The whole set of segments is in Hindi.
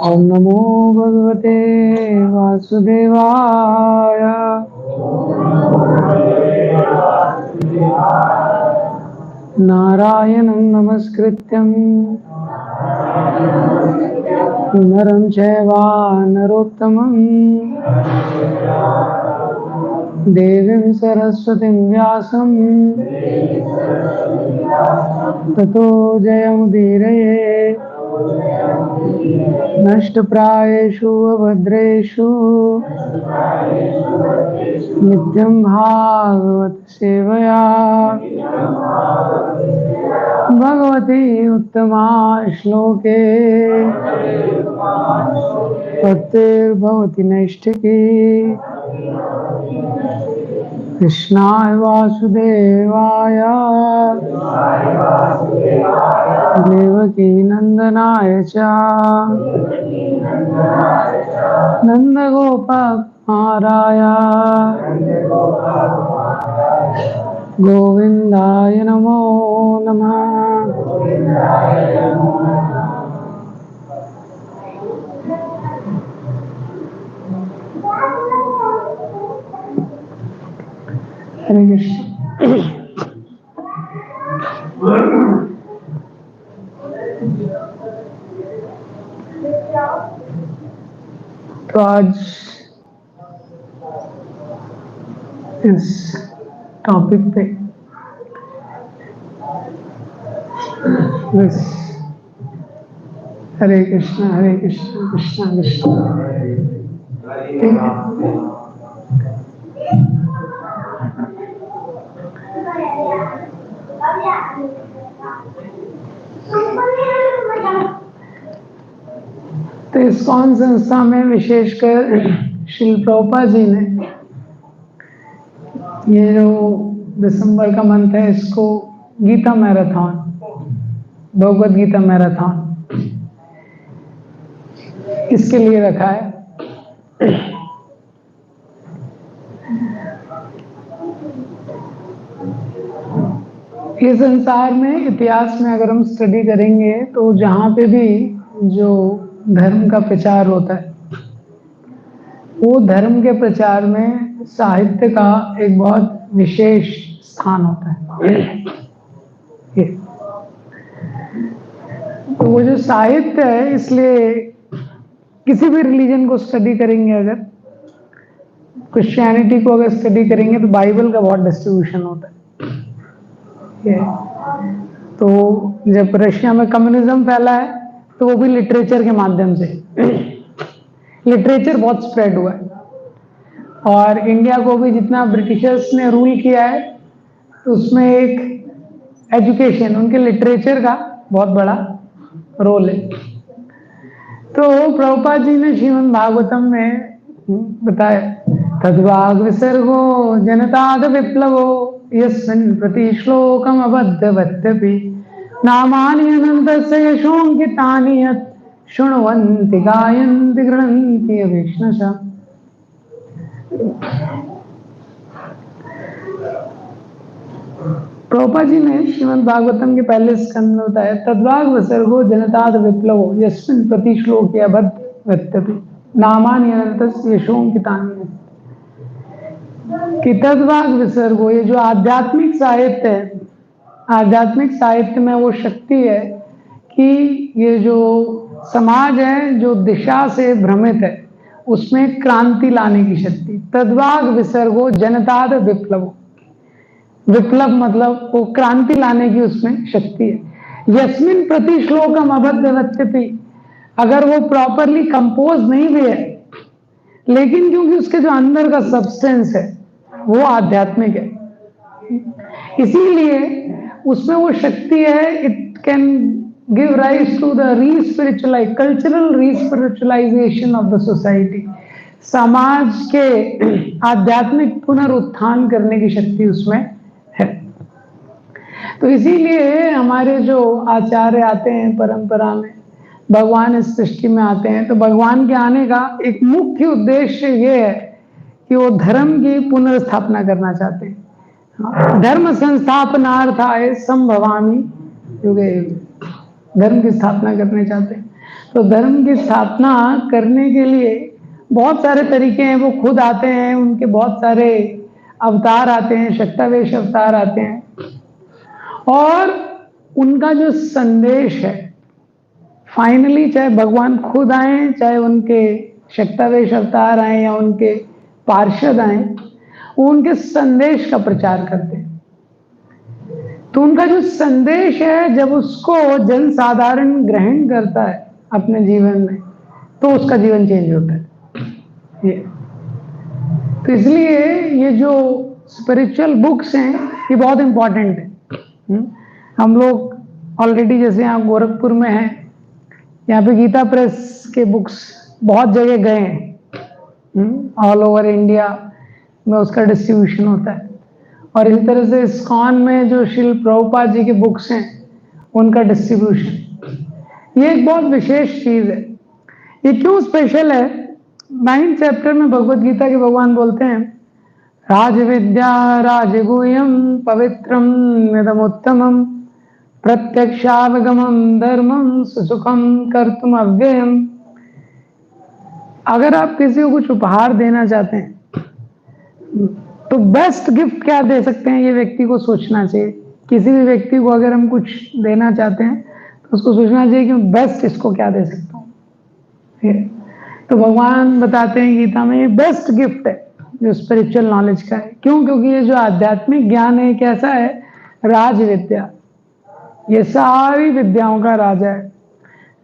ओम नमो भगवते वासुदेवाय। नारायणं नमस्कृत्यं नरं चैव नरोत्तमं देवीं सरस्वतीं व्यासं ततो जयमुदीरये। नष्टप्रायेषु अभद्रेषु नित्यं भागवत सेवया भगवती उत्तमा श्लोके भक्तिर्भवति नैष्ठिकी। कृष्णाय वासुदेवाय देवकी नंदनाय च नंदगोपकुमाराय गोविंदाय नमो नमः। हरे कृष्ण। तो आज इस टॉपिक पे बस हरे कृष्ण कृष्ण कृष्ण। ठीक है। तो इस्कॉन संस्था में विशेषकर श्रील प्रभुपाद जी ने ये जो दिसंबर का मंथ है इसको गीता मैराथन, भगवद गीता मैराथन इसके लिए रखा है। ये संसार में इतिहास में अगर हम स्टडी करेंगे तो जहाँ पे भी जो धर्म का प्रचार होता है वो धर्म के प्रचार में साहित्य का एक बहुत विशेष स्थान होता है। तो वो जो साहित्य है, इसलिए किसी भी रिलीजन को स्टडी करेंगे, अगर क्रिश्चियनिटी को अगर स्टडी करेंगे तो बाइबल का बहुत डिस्ट्रीब्यूशन होता है। तो जब रशिया में कम्युनिज्म फैला है तो वो भी लिटरेचर के माध्यम से लिटरेचर बहुत स्प्रेड हुआ है। और इंडिया को भी जितना ब्रिटिशर्स ने रूल किया है तो उसमें एक एजुकेशन, उनके लिटरेचर का बहुत बड़ा रोल है। तो प्रभुपाद जी ने श्रीमद् भागवतम में बताया, तद्वाग विसर्गो जनताद विप्लवो यस्मिन् प्रति श्लोकम अबद्धवत्यपि नामानि अनन्तस्य यशोऽङ्कितानि यत् शृण्वन्ति गायन्ति गृह्णन्ति अभीक्ष्णशः। प्रभुपाद जी ने श्रीमद् भागवतम के पहले स्कंद में बताया, तद्वाग विसर्गो जनताद विप्लवो यस्मिन् प्रति श्लोके अबद्धवत्यपि नामानि अनन्तस्य यशोऽङ्कितानि। कि तद्वाग विसर्गो, ये जो आध्यात्मिक साहित्य है, आध्यात्मिक साहित्य में वो शक्ति है कि ये जो समाज है जो दिशा से भ्रमित है उसमें क्रांति लाने की शक्ति। तद्वाग विसर्गो जनताद विप्लवो, विप्लव मतलब वो क्रांति लाने की उसमें शक्ति है। यस्मिन प्रति श्लोकम अबद्धवत्यपि, अगर वो प्रॉपरली कंपोज नहीं भी है लेकिन क्योंकि उसके जो अंदर का सब्सटेंस है वो आध्यात्मिक है, इसीलिए उसमें वो शक्ति है। It can give rise to the respiritualize cultural respiritualization of the society. समाज के आध्यात्मिक पुनरुत्थान करने की शक्ति उसमें है। तो इसीलिए हमारे जो आचार्य आते हैं परंपरा में, भगवान इस सृष्टि में आते हैं, तो भगवान के आने का एक मुख्य उद्देश्य ये है कि वो धर्म की पुनर्स्थापना करना चाहते हैं। धर्म संस्थापनार्थाय संभवामि युगे युगे। धर्म की स्थापना करने चाहते हैं। तो धर्म की स्थापना करने के लिए बहुत सारे तरीके हैं, वो खुद आते हैं, उनके बहुत सारे अवतार आते हैं, शक्तावेश अवतार आते हैं, और उनका जो संदेश है फाइनली, चाहे भगवान खुद आए, चाहे उनके शक्तावेश अवतार आए या उनके पार्षद आए, वो उनके संदेश का प्रचार करते हैं। तो उनका जो संदेश है, जब उसको जन साधारण ग्रहण करता है अपने जीवन में, तो उसका जीवन चेंज होता है। तो इसलिए ये जो स्पिरिचुअल बुक्स हैं ये बहुत इंपॉर्टेंट है। हम लोग ऑलरेडी जैसे यहाँ गोरखपुर में हैं, यहाँ पे गीता प्रेस के बुक्स बहुत जगह गए हैं, ऑल ओवर इंडिया में उसका डिस्ट्रीब्यूशन होता है। और इसी तरह से इस्कॉन में जो श्रील प्रभुपाद जी के बुक्स हैं उनका डिस्ट्रीब्यूशन, ये एक बहुत विशेष चीज है। ये क्यों स्पेशल है? 9th चैप्टर में भगवत गीता के भगवान बोलते हैं, राज विद्या राजगुह्यम पवित्रम निदमुत्तमम प्रत्यक्षावगमम धर्मम सुसुखम कर्तुम अव्ययम। अगर आप किसी को कुछ उपहार देना चाहते हैं तो बेस्ट गिफ्ट क्या दे सकते हैं, ये व्यक्ति को सोचना चाहिए। किसी भी व्यक्ति को अगर हम कुछ देना चाहते हैं तो उसको सोचना चाहिए कि बेस्ट इसको क्या दे सकता हूँ। तो भगवान बताते हैं गीता में, ये बेस्ट गिफ्ट है जो स्पिरिचुअल नॉलेज का है। क्यों? क्योंकि ये जो आध्यात्मिक ज्ञान है कैसा है? राज विद्या, ये सारी विद्याओं का राजा है।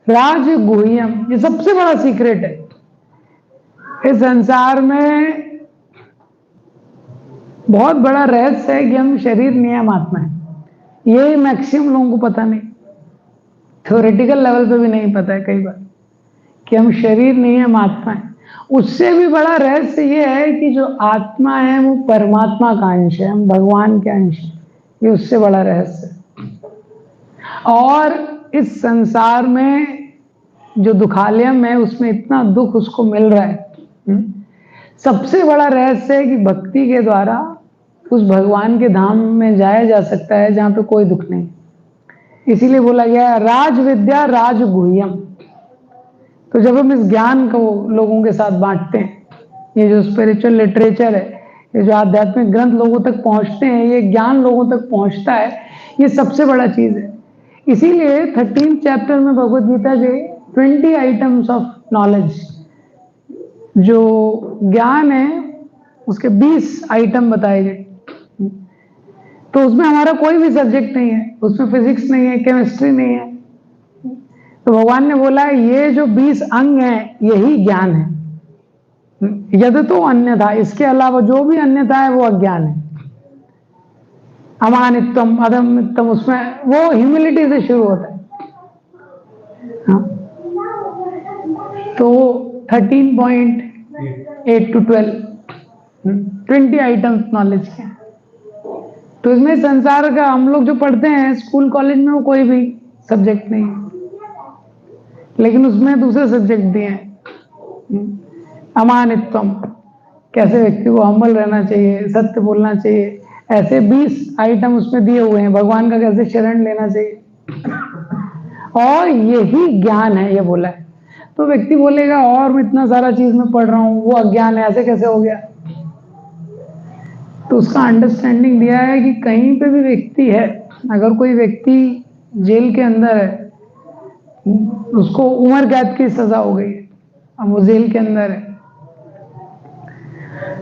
राज गुह्यम, ये सबसे बड़ा सीक्रेट है इस संसार में। बहुत बड़ा रहस्य है कि हम शरीर नहीं है, हम आत्मा है। ये मैक्सिमम लोगों को पता नहीं, थ्योरेटिकल लेवल पे भी नहीं पता है कई बार कि हम शरीर नहीं है, हम आत्मा है। उससे भी बड़ा रहस्य ये है कि जो आत्मा है वो परमात्मा का अंश है, हम भगवान के अंश है। ये उससे बड़ा रहस्य है। और इस संसार में जो दुखालयम है उसमें इतना दुख उसको मिल रहा है। सबसे बड़ा रहस्य है कि भक्ति के द्वारा उस भगवान के धाम में जाया जा सकता है जहां पे कोई दुख नहीं। इसीलिए बोला गया है राज विद्या राज गुह्यम। तो जब हम इस ज्ञान को लोगों के साथ बांटते हैं, ये जो स्पिरिचुअल लिटरेचर है, ये जो आध्यात्मिक ग्रंथ लोगों तक पहुंचते हैं, ये ज्ञान लोगों तक पहुंचता है, ये सबसे बड़ा चीज है। इसीलिए 13th चैप्टर में भगवत गीता के 20 आइटम्स ऑफ नॉलेज, जो ज्ञान है उसके 20 आइटम बताए गए। तो उसमें हमारा कोई भी सब्जेक्ट नहीं है, उसमें फिजिक्स नहीं है, केमिस्ट्री नहीं है। तो भगवान ने बोला है ये जो 20 अंग हैं यही ज्ञान है। यदि तो अन्यथा, इसके अलावा जो भी अन्यथा है वो अज्ञान है। अमानित्वम अधमित्वम, उसमें वो ह्यूमिलिटी से शुरू होता है। हाँ? तो 13.8 to 12 20 आइटम्स नॉलेज के। तो इसमें संसार का हम लोग जो पढ़ते हैं स्कूल कॉलेज में वो कोई भी सब्जेक्ट नहीं है, लेकिन उसमें दूसरे सब्जेक्ट दिए हैं। अमानित्वम, कैसे व्यक्ति को हम्बल रहना चाहिए, सत्य बोलना चाहिए, ऐसे 20 आइटम उसमें दिए हुए हैं। भगवान का कैसे शरण लेना चाहिए, और यही ज्ञान है ये बोला है। तो व्यक्ति बोलेगा और मैं इतना सारा चीज में पढ़ रहा हूं, वो अज्ञान है, ऐसे कैसे हो गया? तो उसका अंडरस्टैंडिंग दिया है कि कहीं पे भी व्यक्ति है, अगर कोई व्यक्ति जेल के अंदर है, उसको उम्र कैद की सजा हो गई है, अब वो जेल के अंदर है,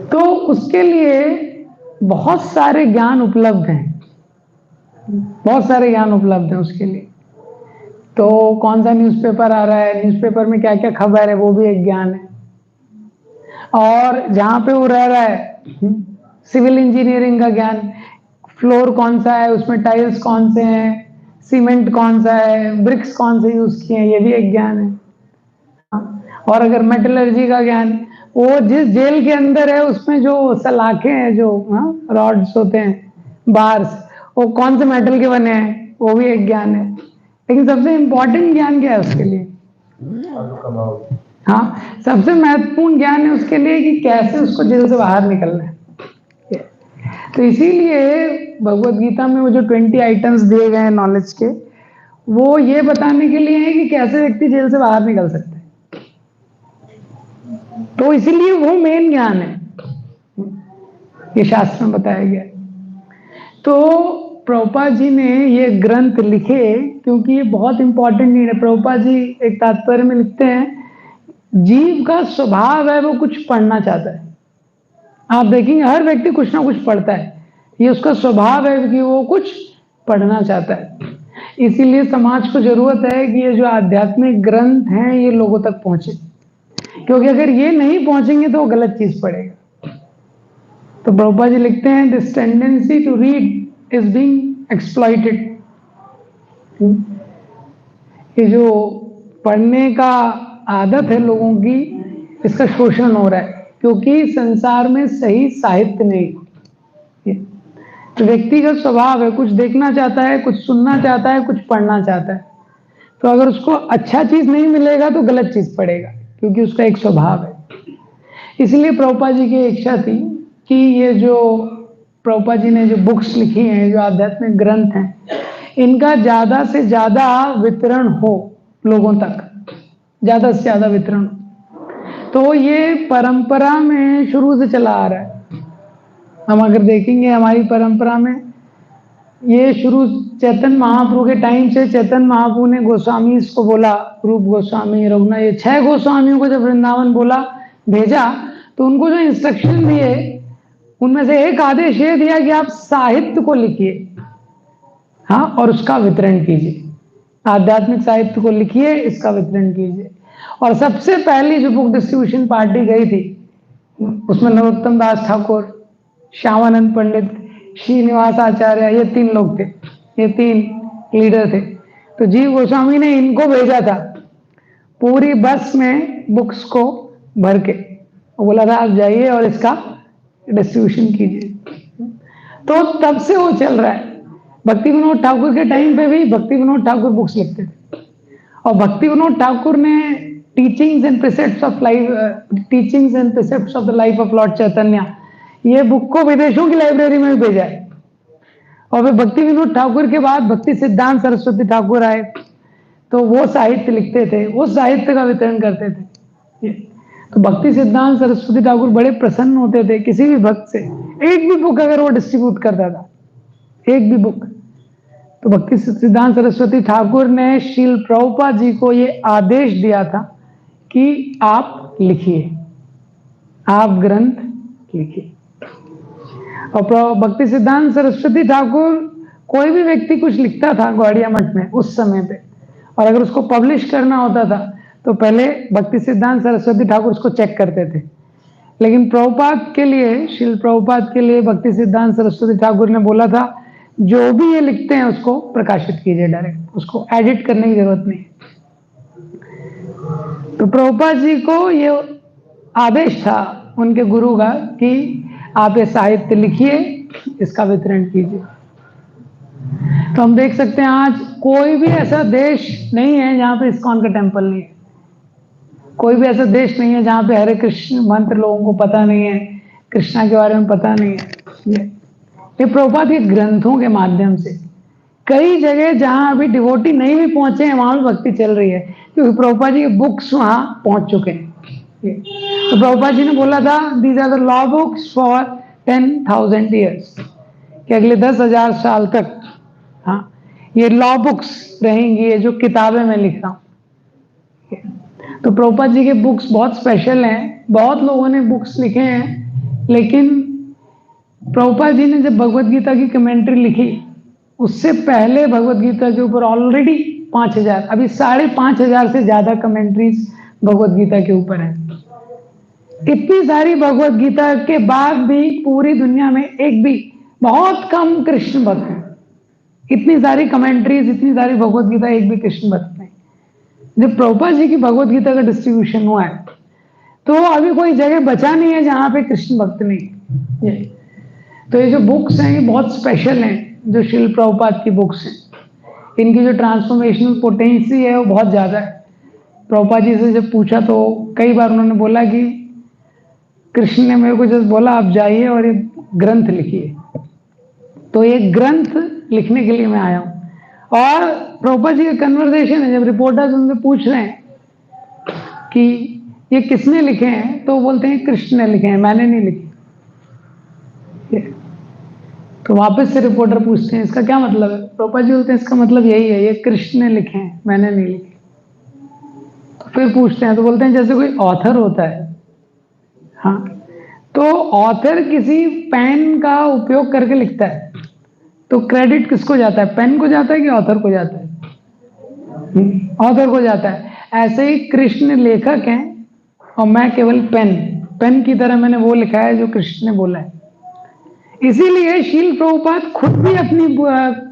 तो उसके लिए बहुत सारे ज्ञान उपलब्ध हैं, बहुत सारे ज्ञान उपलब्ध हैं उसके लिए। तो कौन सा न्यूज़पेपर आ रहा है, न्यूज़पेपर में क्या क्या खबर है, वो भी एक ज्ञान है। और जहां पे वो रह रहा है, सिविल इंजीनियरिंग का ज्ञान, फ्लोर कौन सा है, उसमें टाइल्स कौन से हैं, सीमेंट कौन सा है, ब्रिक्स कौन से यूज किए हैं, ये भी एक ज्ञान है। और अगर मेटलर्जी का ज्ञान, वो जिस जेल के अंदर है उसमें जो सलाखें हैं, जो रॉड्स होते हैं, बार्स, वो कौन से मेटल के बने हैं, वो भी एक ज्ञान है। लेकिन सबसे इंपॉर्टेंट ज्ञान क्या है उसके लिए? हाँ, सबसे महत्वपूर्ण ज्ञान है उसके लिए कि कैसे उसको जेल से बाहर निकलना है। तो इसीलिए भगवत गीता में वो जो 20 आइटम्स दिए गए हैं नॉलेज के, वो ये बताने के लिए है कि कैसे व्यक्ति जेल से बाहर निकल सकता है। तो इसीलिए वो मेन ज्ञान है, ये शास्त्र में बताया गया है। तो प्रभुपाद जी ने ये ग्रंथ लिखे क्योंकि ये बहुत इंपॉर्टेंट नीड है। प्रभुपाद जी एक तात्पर्य में लिखते हैं जीव का स्वभाव है वो कुछ पढ़ना चाहता है। आप देखेंगे हर व्यक्ति कुछ ना कुछ पढ़ता है, ये उसका स्वभाव है कि वो कुछ पढ़ना चाहता है। इसीलिए समाज को जरूरत है कि ये जो आध्यात्मिक ग्रंथ हैं ये लोगों तक पहुंचे, क्योंकि अगर ये नहीं पहुंचेंगे तो वो गलत चीज पढ़ेगा। तो प्रभुपाद जी लिखते हैं this tendency to read is being exploited. ये जो पढ़ने का आदत है लोगों की, इसका शोषण हो रहा है क्योंकि संसार में सही साहित्य नहीं। तो व्यक्ति का स्वभाव है कुछ देखना चाहता है, कुछ सुनना चाहता है, कुछ पढ़ना चाहता है। तो अगर उसको अच्छा चीज नहीं मिलेगा तो गलत चीज पढ़ेगा, क्योंकि उसका एक स्वभाव है। इसलिए प्रभुपाद जी की इच्छा थी कि ये जो प्रभुपाद जी ने जो बुक्स लिखी हैं, जो आध्यात्मिक ग्रंथ हैं, इनका ज्यादा से ज्यादा वितरण हो लोगों तक, ज्यादा से ज्यादा वितरण। तो ये परंपरा में शुरू से चला आ रहा है। हम अगर देखेंगे हमारी परंपरा में ये शुरू चैतन्य महाप्रभु के टाइम से, चैतन्य महाप्रभु ने गोस्वामी को बोला, रूप गोस्वामी, रघुनाथ, ये 6 गोस्वामियों को जब वृंदावन बोला भेजा, तो उनको जो इंस्ट्रक्शन दिए उनमें से एक आदेश ये दिया कि आप साहित्य को लिखिए, हाँ, और उसका वितरण कीजिए। आध्यात्मिक साहित्य को लिखिए, इसका वितरण कीजिए। और सबसे पहली जो बुक डिस्ट्रीब्यूशन पार्टी गई थी उसमें नरोत्तम दास ठाकुर, श्यामानंद पंडित, श्रीनिवास आचार्य, ये 3 लोग थे, ये 3 लीडर थे। तो जीव गोस्वामी ने इनको भेजा था पूरी बस में बुक्स को भर के, बोला था आप जाइए और इसका डिस्ट्रीब्यूशन कीजिए। तो तब से वो चल रहा है। भक्ति विनोद ठाकुर के टाइम पे भी भक्ति विनोद ठाकुर बुक्स लिखते थे, और भक्ति विनोद ठाकुर ने teachings and precepts of life, teachings and precepts of the life of lord Chaitanya, ये बुक को विदेशों की लाइब्रेरी में भी भेजा है। और फिर भक्ति विनोद ठाकुर के बाद भक्ति सिद्धांत सरस्वती ठाकुर आए, तो वो साहित्य लिखते थे, वो साहित्य का वितरण करते थे। तो भक्ति सिद्धांत सरस्वती ठाकुर बड़े प्रसन्न होते थे किसी भी भक्त से, एक भी बुक अगर वो डिस्ट्रीब्यूट करता था, एक भी बुक। तो भक्ति सिद्धांत सरस्वती ठाकुर ने श्रील प्रभुपाद जी को ये आदेश दिया था कि आप लिखिए, आप ग्रंथ लिखिए। और भक्ति सिद्धांत सरस्वती ठाकुर, कोई भी व्यक्ति कुछ लिखता था ग्वाड़िया मठ में उस समय पे, और अगर उसको पब्लिश करना होता था तो पहले भक्ति सिद्धांत सरस्वती ठाकुर उसको चेक करते थे। लेकिन प्रभुपाद के लिए, श्रील प्रभुपाद के लिए भक्ति सिद्धांत सरस्वती ठाकुर ने बोला था जो भी ये लिखते हैं उसको प्रकाशित कीजिए डायरेक्ट, उसको एडिट करने की जरूरत नहीं। तो प्रभुपाद जी को ये आदेश था उनके गुरु का कि आप ये साहित्य लिखिए, इसका वितरण कीजिए। तो हम देख सकते हैं आज कोई भी ऐसा देश नहीं है जहां पे इस्कॉन का टेम्पल नहीं है, कोई भी ऐसा देश नहीं है जहां पे हरे कृष्ण मंत्र लोगों को पता नहीं है, कृष्णा के बारे में पता नहीं है। ये प्रभुपाद के ग्रंथों के माध्यम से कई जगह जहां अभी डिवोटी नहीं भी पहुंचे हैं वहां भी भक्ति चल रही है, क्योंकि प्रभुपाद जी के बुक्स वहां पहुंच चुके हैं। तो प्रभुपाद जी ने बोला था these are the law books for 10,000 years, कि अगले 10,000 साल तक, हाँ, ये लॉ बुक्स रहेंगी, ये जो किताबें मैं लिख रहा हूं। तो प्रभुपाद जी के बुक्स बहुत स्पेशल हैं। बहुत लोगों ने बुक्स लिखे हैं, लेकिन प्रभुपाद जी ने जब भगवत गीता की कमेंट्री लिखी उससे पहले भगवत गीता के ऊपर ऑलरेडी 5,000, अभी 5,500 से ज्यादा कमेंट्रीज भगवत गीता के ऊपर है। इतनी सारी भगवत गीता के बाद भी पूरी दुनिया में एक भी, बहुत कम कृष्ण भक्त हैं। इतनी सारी कमेंट्रीज, इतनी सारी भगवत गीता, एक भी कृष्ण भक्त नहीं। जब प्रभुपाद जी की भगवत गीता का डिस्ट्रीब्यूशन हुआ है तो अभी कोई जगह बचा नहीं है जहां पे कृष्ण भक्त नहीं। तो ये जो बुक्स हैं ये बहुत स्पेशल हैं, जो श्रील प्रभुपाद की बुक्स हैं। इनकी जो ट्रांसफॉर्मेशनल पोटेंसी है वो बहुत ज्यादा है। प्रभुपाद जी से जब पूछा तो कई बार उन्होंने बोला कि कृष्ण ने मेरे को जब बोला आप जाइए और एक ग्रंथ लिखिए, तो एक ग्रंथ लिखने के लिए मैं आया हूं। और प्रभुपाद जी का कन्वर्सेशन है, जब रिपोर्टर्स उनसे पूछ रहे हैं कि ये किसने लिखे हैं, तो बोलते हैं कृष्ण ने लिखे हैं, मैंने नहीं लिखे। तो वापस से रिपोर्टर पूछते हैं इसका क्या मतलब है, प्रभुपाद जी बोलते हैं इसका मतलब यही है, ये कृष्ण ने लिखे हैं, मैंने नहीं लिखे। तो फिर पूछते हैं, तो बोलते हैं जैसे कोई ऑथर होता है, हाँ, तो ऑथर किसी पेन का उपयोग करके लिखता है, तो क्रेडिट किसको जाता है, पेन को जाता है कि ऑथर को जाता है? ऑथर को जाता है। ऐसे ही कृष्ण लेखक हैं और मैं केवल पेन की तरह मैंने वो लिखा है जो कृष्ण ने बोला है। इसीलिए शील प्रभुपाद खुद भी अपनी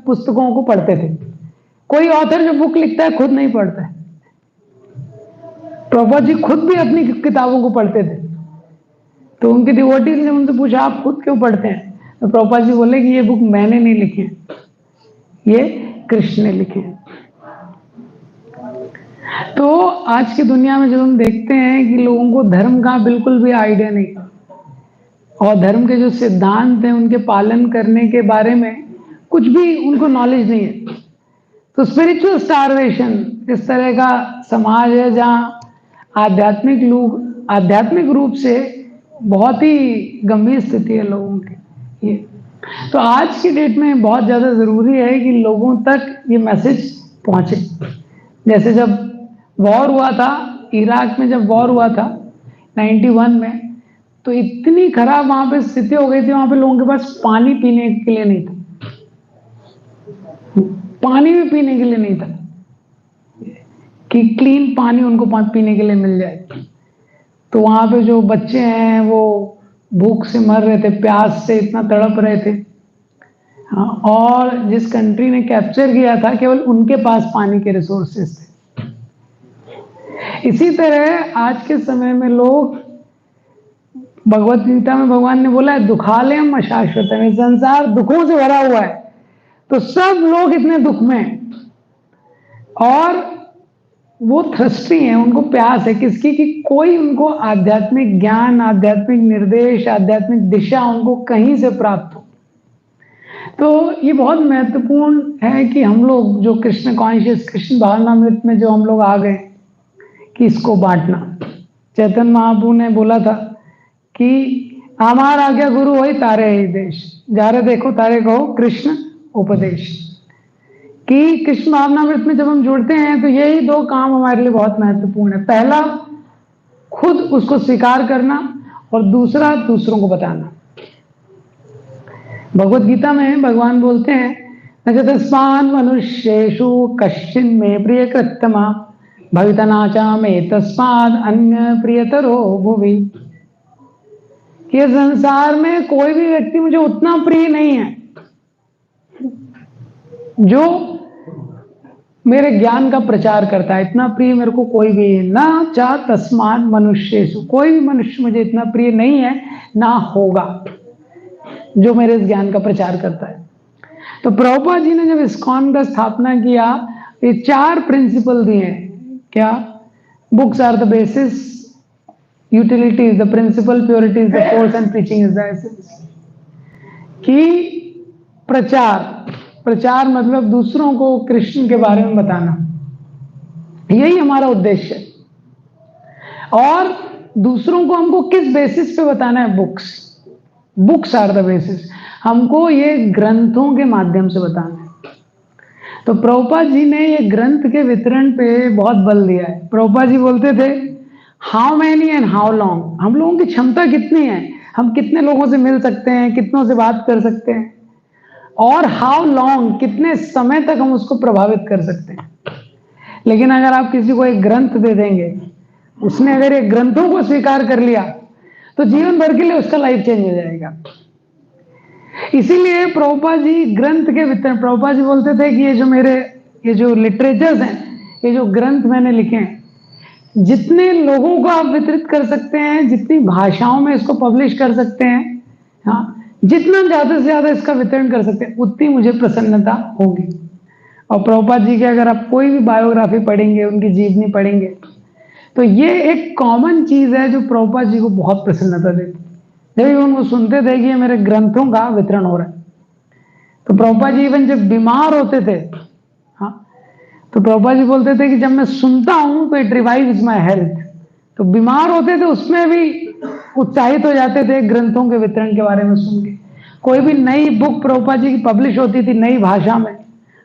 पुस्तकों को पढ़ते थे। कोई ऑथर जो बुक लिखता है खुद नहीं पढ़ता है। प्रभुपाद जी खुद भी अपनी किताबों को पढ़ते थे। तो उनके डिवोटीज ने उनसे पूछा आप खुद क्यों पढ़ते हैं, तो प्रभुपाद जी बोले कि ये बुक मैंने नहीं लिखी है, ये कृष्ण ने लिखे हैं। तो आज की दुनिया में जब हम देखते हैं कि लोगों को धर्म का बिल्कुल भी आइडिया नहीं, और धर्म के जो सिद्धांत हैं उनके पालन करने के बारे में कुछ भी उनको नॉलेज नहीं है, तो स्पिरिचुअल स्टारवेशन इस तरह का समाज है जहाँ आध्यात्मिक रूप से बहुत ही गंभीर स्थिति है लोगों की। ये तो आज की डेट में बहुत ज्यादा जरूरी है कि लोगों तक ये मैसेज पहुंचे। जैसे जब वॉर हुआ था, इराक में जब वॉर हुआ था 91 में, तो इतनी खराब वहां पे स्थिति हो गई थी, वहां पे लोगों के पास पानी पीने के लिए नहीं था, पानी भी पीने के लिए नहीं था कि क्लीन पानी उनको पीने के लिए मिल जाए। तो वहां पे जो बच्चे हैं वो भूख से मर रहे थे, प्यास से इतना तड़प रहे थे। हाँ, और जिस कंट्री ने कैप्चर किया था केवल उनके पास पानी के रिसोर्सेस थे। इसी तरह आज के समय में लोग, भगवत गीता में भगवान ने बोला है दुखालयम अशाश्वतम, संसार दुखों से भरा हुआ है, तो सब लोग इतने दुख में हैं और वो थ्रस्टी हैं, उनको प्यास है किसकी, कि कोई उनको आध्यात्मिक ज्ञान, आध्यात्मिक निर्देश, आध्यात्मिक दिशा उनको कहीं से प्राप्त हो। तो ये बहुत महत्वपूर्ण है कि हम लोग जो कृष्ण कॉन्शियस, कृष्ण भावनामृत में जो हम लोग आ गए, कि इसको बांटना। चैतन्य महाप्रभु ने बोला था कि हमारा आज्ञा गुरु वही तारे ही देश, जारे देखो तारे कहो कृष्ण उपदेश। कि कृष्ण भावनामृत में जब हम जुड़ते हैं तो यही दो काम हमारे लिए बहुत महत्वपूर्ण है। पहला खुद उसको स्वीकार करना और दूसरा दूसरों को बताना। भगवत गीता में भगवान बोलते हैं न तस्मान् मनुष्येषु कश्चिन् मे प्रिय कृत्तमा भवितनाचा में तस्माद अन्य प्रियतरो भुवि। कि संसार में कोई भी व्यक्ति मुझे उतना प्रिय नहीं है जो मेरे ज्ञान का प्रचार करता है। इतना प्रिय मेरे को कोई भी ना चा तस्मात् मनुष्येषु, कोई भी मनुष्य मुझे इतना प्रिय नहीं है, ना होगा, जो मेरे इस ज्ञान का प्रचार करता है। तो प्रभुपाद जी ने जब इस्कॉन का स्थापना किया, ये 4 प्रिंसिपल दिए हैं। क्या? Books are the basis, utility is the principle, purity is the force and preaching is the essence. कि प्रचार मतलब दूसरों को कृष्ण के बारे में बताना, यही हमारा उद्देश्य है। और दूसरों को हमको किस बेसिस पे बताना है? Books are the basis. हमको ये ग्रंथों के माध्यम से बताना है। तो प्रभुपाद जी ने ये ग्रंथ के वितरण पे बहुत बल दिया है। प्रभुपाद जी बोलते थे how many and how long, हम लोगों की क्षमता कितनी है, हम कितने लोगों से मिल सकते हैं, कितनों से बात कर सकते हैं, और हाउ लॉन्ग, कितने समय तक हम उसको प्रभावित कर सकते हैं। लेकिन अगर आप किसी को एक ग्रंथ दे देंगे, उसने अगर एक ग्रंथों को स्वीकार कर लिया तो जीवन भर के लिए उसका लाइफ चेंज हो जाएगा। इसीलिए प्रभुपाद जी ग्रंथ के वितरण, प्रभुपाद जी बोलते थे कि ये जो लिटरेचर्स हैं, ये जो ग्रंथ मैंने लिखे हैं, जितने लोगों को आप वितरित कर सकते हैं, जितनी भाषाओं में इसको पब्लिश कर सकते हैं, हाँ, जितना ज्यादा से ज्यादा इसका वितरण कर सकते हैं, उतनी मुझे प्रसन्नता होगी। और प्रभुपाद जी की अगर आप कोई भी बायोग्राफी पढ़ेंगे, उनकी जीवनी पढ़ेंगे, तो ये एक कॉमन चीज है जो प्रभुपाद जी को बहुत प्रसन्नता देती। जब उनको सुनते थे कि ये मेरे ग्रंथों का वितरण हो रहा है, तो प्रभुपाद जी इवन जब बीमार होते थे तो प्रभुपाद जी बोलते थे कि जब मैं सुनता हूं तो इट रिवाइव्स माय हेल्थ। तो बीमार होते थे उसमें भी उत्साहित हो जाते थे ग्रंथों के वितरण के बारे में सुन के। कोई भी नई बुक प्रभुपाद जी की पब्लिश होती थी नई भाषा में,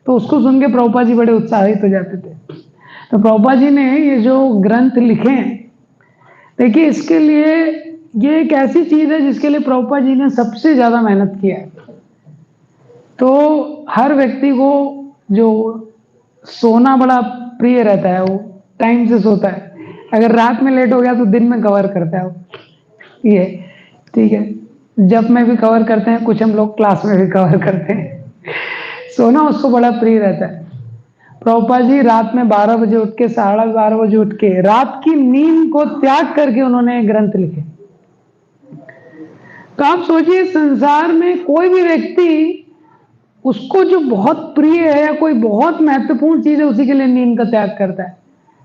तो उसको सुन के प्रभुपाद जी बड़े उत्साहित हो जाते थे। तो प्रभुपाद जी ने ये जो ग्रंथ लिखे हैं, देखिए इसके लिए ये एक ऐसी चीज है जिसके लिए प्रभुपाद जी ने सबसे ज्यादा मेहनत किया है। तो हर व्यक्ति को जो सोना बड़ा प्रिय रहता है, वो टाइम से सोता है। अगर रात में लेट हो गया तो दिन में कवर करता है वो, ये ठीक है। जब में भी कवर करते हैं, कुछ हम लोग क्लास में भी कवर करते हैं। सोना उसको बड़ा प्रिय रहता है। प्रभुपाद जी रात में 12 बजे उठ के, 12:30 बजे उठ के, रात की नींद को त्याग करके उन्होंने ग्रंथ लिखे। तो आप सोचिए, संसार में कोई भी व्यक्ति उसको जो बहुत प्रिय है या कोई बहुत महत्वपूर्ण चीज है, उसी के लिए नींद का त्याग करता है।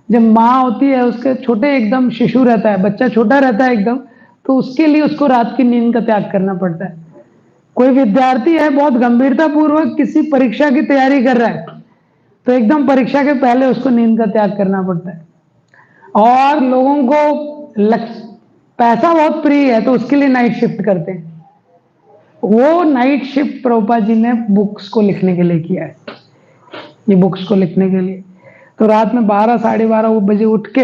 जब माँ होती है, उसके छोटे एकदम शिशु रहता है, बच्चा छोटा रहता है एकदम, तो उसके लिए उसको रात की नींद का त्याग करना पड़ता है। कोई विद्यार्थी है, बहुत गंभीरता पूर्वक किसी परीक्षा की तैयारी कर रहा है, तो एकदम परीक्षा के पहले उसको नींद का त्याग करना पड़ता है। और लोगों को पैसा बहुत प्रिय है, तो उसके लिए नाइट शिफ्ट करते हैं। वो नाइट शिफ्ट प्रभुपाद जी ने बुक्स को लिखने के लिए किया है, ये बुक्स को लिखने के लिए। तो रात में 12 12:30 बजे उठ के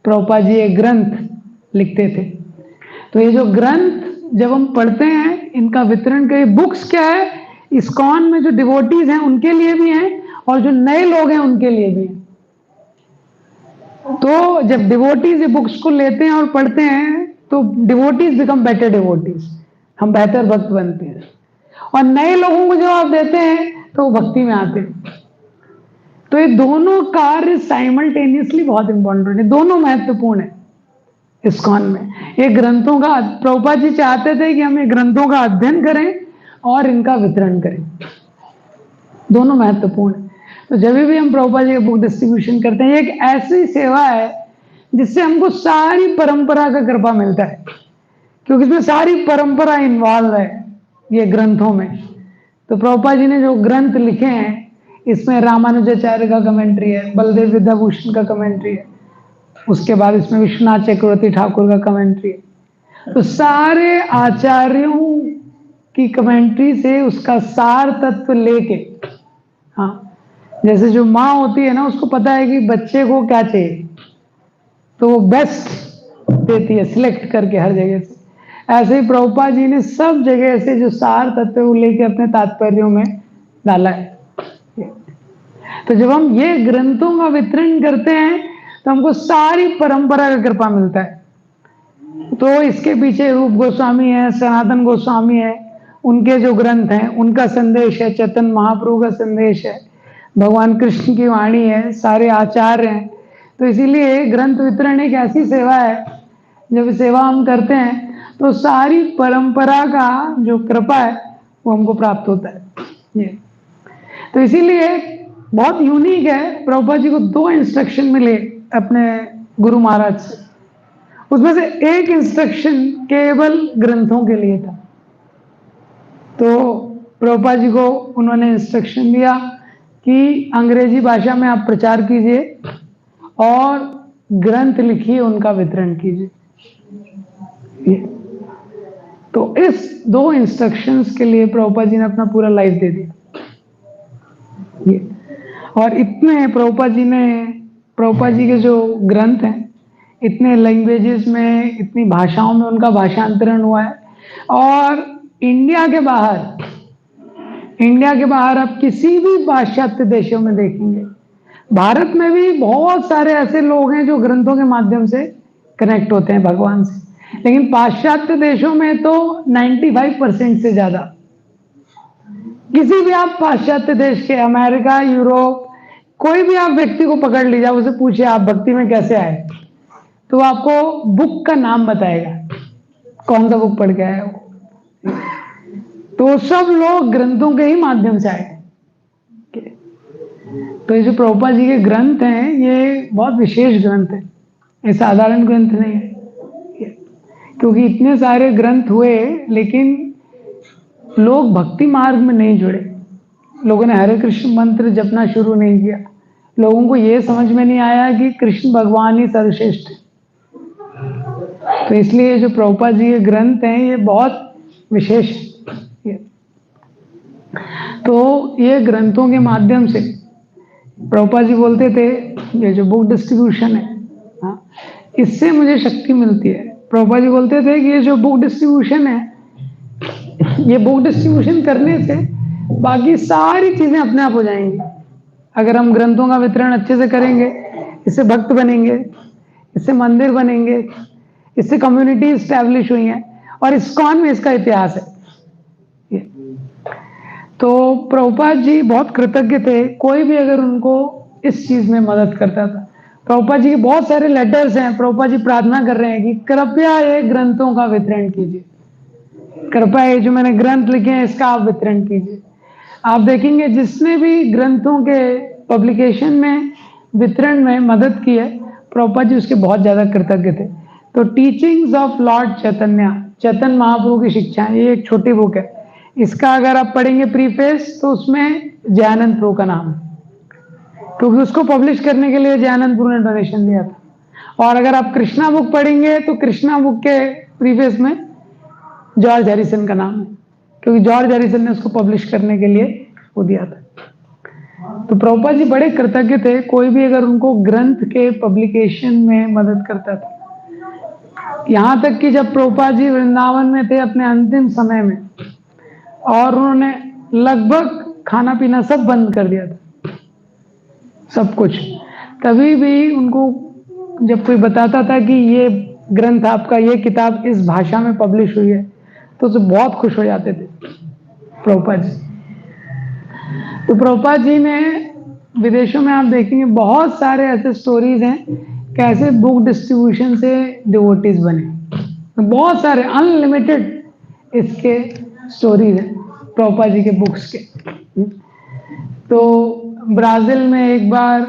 प्रभुपाद जी एक ग्रंथ लिखते थे। तो ये जो ग्रंथ जब हम पढ़ते हैं, इनका वितरण के बुक्स क्या है, इस्कॉन में जो डिवोटीज हैं उनके लिए भी हैं, और जो नए लोग हैं उनके लिए भी हैं। तो जब डिवोटीज ये बुक्स को लेते हैं और पढ़ते हैं, तो डिवोटीज बिकम बेटर डिवोटीज, हम बेहतर भक्त बनते हैं। और नए लोगों को जब आप देते हैं तो वो भक्ति में आते हैं। तो ये दोनों कार्य साइमल्टेनियसली बहुत इंपॉर्टेंट है, दोनों महत्वपूर्ण है इस्कॉन में। ये ग्रंथों का, प्रभुपाद जी चाहते थे कि हम ये ग्रंथों का अध्ययन करें और इनका वितरण करें, दोनों महत्वपूर्ण है। तो जब भी हम प्रभुपाद जी का बुक डिस्ट्रीब्यूशन करते हैं, एक ऐसी सेवा है जिससे हमको सारी परंपरा का कृपा मिलता है, क्योंकि इसमें सारी परंपरा इन्वॉल्व है ये ग्रंथों में। तो प्रभुपाद जी ने जो ग्रंथ लिखे हैं, इसमें रामानुजाचार्य का कमेंट्री है, बलदेव विद्याभूषण का कमेंट्री है, उसके बाद इसमें विश्वनाथ चक्रवर्ती ठाकुर का कमेंट्री है। तो सारे आचार्यों की कमेंट्री से उसका सार तत्व लेके, हाँ, जैसे जो माँ होती है ना, उसको पता है कि बच्चे को क्या चाहिए, तो वो बेस्ट देती है सिलेक्ट करके हर जगह से। ऐसे ही प्रभुपाद जी ने सब जगह से जो सार तत्व वो लेके अपने तात्पर्यों में डाला है। तो जब हम ये ग्रंथों का वितरण करते हैं, तो हमको सारी परंपरा का कृपा मिलता है। तो इसके पीछे रूप गोस्वामी है, सनातन गोस्वामी है, उनके जो ग्रंथ हैं उनका संदेश है, चैतन्य महाप्रभु का संदेश है, भगवान कृष्ण की वाणी है, सारे आचार्य हैं। तो इसीलिए ग्रंथ वितरण एक ऐसी सेवा है, जब सेवा हम करते हैं तो सारी परंपरा का जो कृपा है वो हमको प्राप्त होता है ये। तो इसीलिए बहुत यूनिक है, प्रभुपाद जी को 2 इंस्ट्रक्शन मिले अपने गुरु महाराज से, उसमें से एक इंस्ट्रक्शन केवल ग्रंथों के लिए था। तो प्रभुपाद जी को उन्होंने इंस्ट्रक्शन दिया कि अंग्रेजी भाषा में आप प्रचार कीजिए और ग्रंथ लिखिए, उनका वितरण कीजिए। तो इस 2 इंस्ट्रक्शंस के लिए प्रभुपाद जी ने अपना पूरा लाइफ दे दिया। और इतने प्रभुपाद जी के जो ग्रंथ हैं, इतने लैंग्वेजेस में, इतनी भाषाओं में उनका भाषांतरण हुआ है। और इंडिया के बाहर आप किसी भी पाश्चात्य देशों में देखेंगे, भारत में भी बहुत सारे ऐसे लोग हैं जो ग्रंथों के माध्यम से कनेक्ट होते हैं भगवान से, लेकिन पाश्चात्य देशों में तो 95% से ज्यादा। किसी भी आप पाश्चात्य देश के, अमेरिका, यूरोप, कोई भी आप व्यक्ति को पकड़ लीजिए, उसे पूछिए आप भक्ति में कैसे आए, तो आपको बुक का नाम बताएगा, कौन सा बुक पढ़ के आया वो। तो सब लोग ग्रंथों के ही माध्यम से आए। तो ये जो प्रभुपाद जी के ग्रंथ हैं, ये बहुत विशेष ग्रंथ है, ये साधारण ग्रंथ नहीं है। क्योंकि इतने सारे ग्रंथ हुए, लेकिन लोग भक्ति मार्ग में नहीं जुड़े, लोगों ने हरे कृष्ण मंत्र जपना शुरू नहीं किया, लोगों को ये समझ में नहीं आया कि कृष्ण भगवान ही सर्वश्रेष्ठ है। तो इसलिए जो प्रभुपाद जी के ग्रंथ हैं ये बहुत विशेष है। तो ये ग्रंथों के माध्यम से प्रभुपाद जी बोलते थे ये जो बुक डिस्ट्रीब्यूशन है, हाँ, इससे मुझे शक्ति मिलती है। प्रभुपाद जी बोलते थे कि ये जो बुक डिस्ट्रीब्यूशन है, ये बुक डिस्ट्रीब्यूशन करने से बाकी सारी चीजें अपने आप हो जाएंगी। अगर हम ग्रंथों का वितरण अच्छे से करेंगे, इससे भक्त बनेंगे, इससे मंदिर बनेंगे, इससे कम्युनिटी स्टैब्लिश हुई है, और इस्कॉन में इसका इतिहास है। तो प्रभुपाद जी बहुत कृतज्ञ थे, कोई भी अगर उनको इस चीज में मदद करता था। प्रभुपाद जी के बहुत सारे लेटर्स हैं, प्रभुपाद जी प्रार्थना कर रहे हैं कि कृपया ये ग्रंथों का वितरण कीजिए, कृपया ये जो मैंने ग्रंथ लिखे हैं इसका आप वितरण कीजिए। आप देखेंगे जिसने भी ग्रंथों के पब्लिकेशन में वितरण में मदद की है, प्रभुपाद जी उसके बहुत ज्यादा कृतज्ञ थे। तो टीचिंग्स ऑफ लॉर्ड चैतन्य, चैतन्य महाप्रभु की शिक्षा, ये एक छोटी बुक है। इसका अगर आप पढ़ेंगे प्रीफेस तो उसमें जयानंद प्रभु का नाम है, क्योंकि उसको पब्लिश करने के लिए जयानंद प्रभु ने डोनेशन दिया था। और अगर आप कृष्णा बुक पढ़ेंगे तो कृष्णा बुक के प्रीफेस में जॉर्ज हैरिसन का नाम है, क्योंकि जॉर्ज हैरिसन ने उसको पब्लिश करने के लिए वो दिया था। तो प्रभुपाद जी बड़े कृतज्ञ थे, कोई भी अगर उनको ग्रंथ के पब्लिकेशन में मदद करता था। यहां तक कि जब प्रभुपाद जी वृंदावन में थे अपने अंतिम समय में, और उन्होंने लगभग खाना पीना सब बंद कर दिया था, सब कुछ, तभी भी उनको जब कोई बताता था कि ये ग्रंथ आपका, ये किताब इस भाषा में पब्लिश हुई है, तो उसे बहुत खुश हो जाते थे प्रभुपाद जी। तो प्रभुपाद जी ने विदेशों में आप देखेंगे बहुत सारे ऐसे स्टोरीज हैं कैसे बुक डिस्ट्रीब्यूशन से डिवोटीज बने, बहुत सारे अनलिमिटेड इसके स्टोरीज हैं प्रभुपाद जी के बुक्स के। तो ब्राजील में एक बार,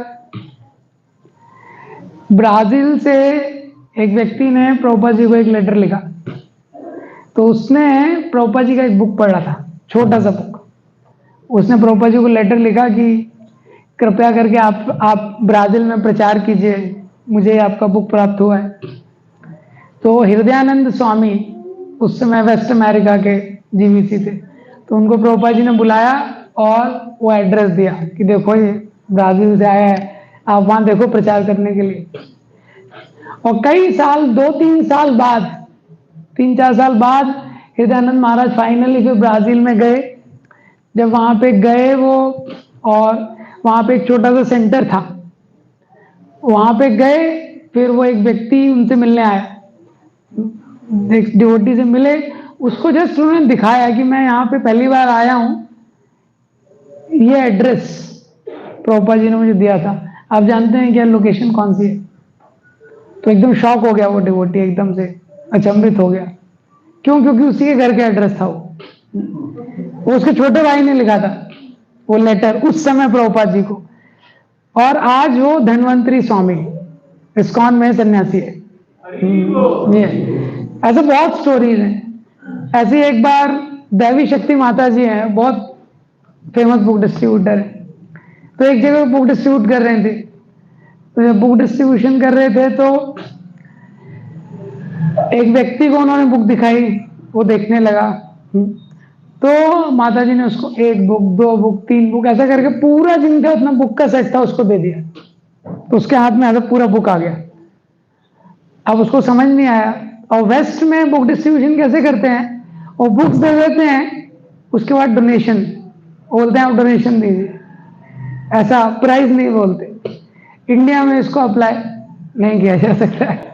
ब्राजील से एक व्यक्ति ने प्रभुपाद जी को एक लेटर लिखा, तो उसने प्रभुपाद जी का एक बुक पढ़ा था, छोटा सा बुक। उसने प्रभुपाद जी को लेटर लिखा कि कृपया करके आप ब्राजील में प्रचार कीजिए, मुझे आपका बुक प्राप्त हुआ है। तो हृदयानंद स्वामी उस समय वेस्ट अमेरिका के जीवीसी थे, तो उनको प्रभुपाद जी ने बुलाया और वो एड्रेस दिया कि देखो ये ब्राजील से आया है, आप वहां देखो प्रचार करने के लिए। और कई साल, 2-3 साल बाद, 3-4 साल बाद हृदयानंद महाराज फाइनली फिर ब्राजील में गए। जब वहां पे गए वो, और वहां पे एक छोटा सा सेंटर था, वहां पे गए, फिर वो एक व्यक्ति उनसे मिलने आया, डिवोटी से मिले, उसको जस्ट उन्होंने दिखाया कि मैं यहाँ पे पहली बार आया हूं, ये एड्रेस प्रभुपाद जी ने मुझे दिया था, आप जानते हैं क्या लोकेशन कौन सी है? तो एकदम शॉक हो गया वो डिवोटी, एकदम से अचंभित हो गया। क्यों? क्योंकि उसी के घर का एड्रेस था वो उसके छोटे भाई ने लिखा था वो लेटर उस समय प्रभुपाद जी को। और आज वो धन्वंतरी स्वामी, इस्कॉन में सन्यासी है। ये ऐसे बहुत स्टोरीज हैं। ऐसी एक बार दैवी शक्ति माता जी हैं, बहुत फेमस बुक डिस्ट्रीब्यूटर है, तो एक जगह बुक डिस्ट्रीब्यूट कर रहे थे। तो जब बुक डिस्ट्रीब्यूशन कर रहे थे तो एक व्यक्ति को उन्होंने बुक दिखाई, वो देखने लगा। तो माता जी ने उसको 1 बुक, 2 बुक, 3 बुक, ऐसा करके पूरा जिनका उतना बुक का सेट था उसको दे दिया। तो उसके हाथ में ऐसा पूरा बुक आ गया। अब उसको समझ नहीं आया, और वेस्ट में बुक डिस्ट्रीब्यूशन कैसे करते हैं, और बुक्स दे देते हैं, उसके बाद डोनेशन बोलते हैं, आप डोनेशन दीजिए, ऐसा प्राइस नहीं बोलते। इंडिया में इसको अप्लाई नहीं किया जा सकता है।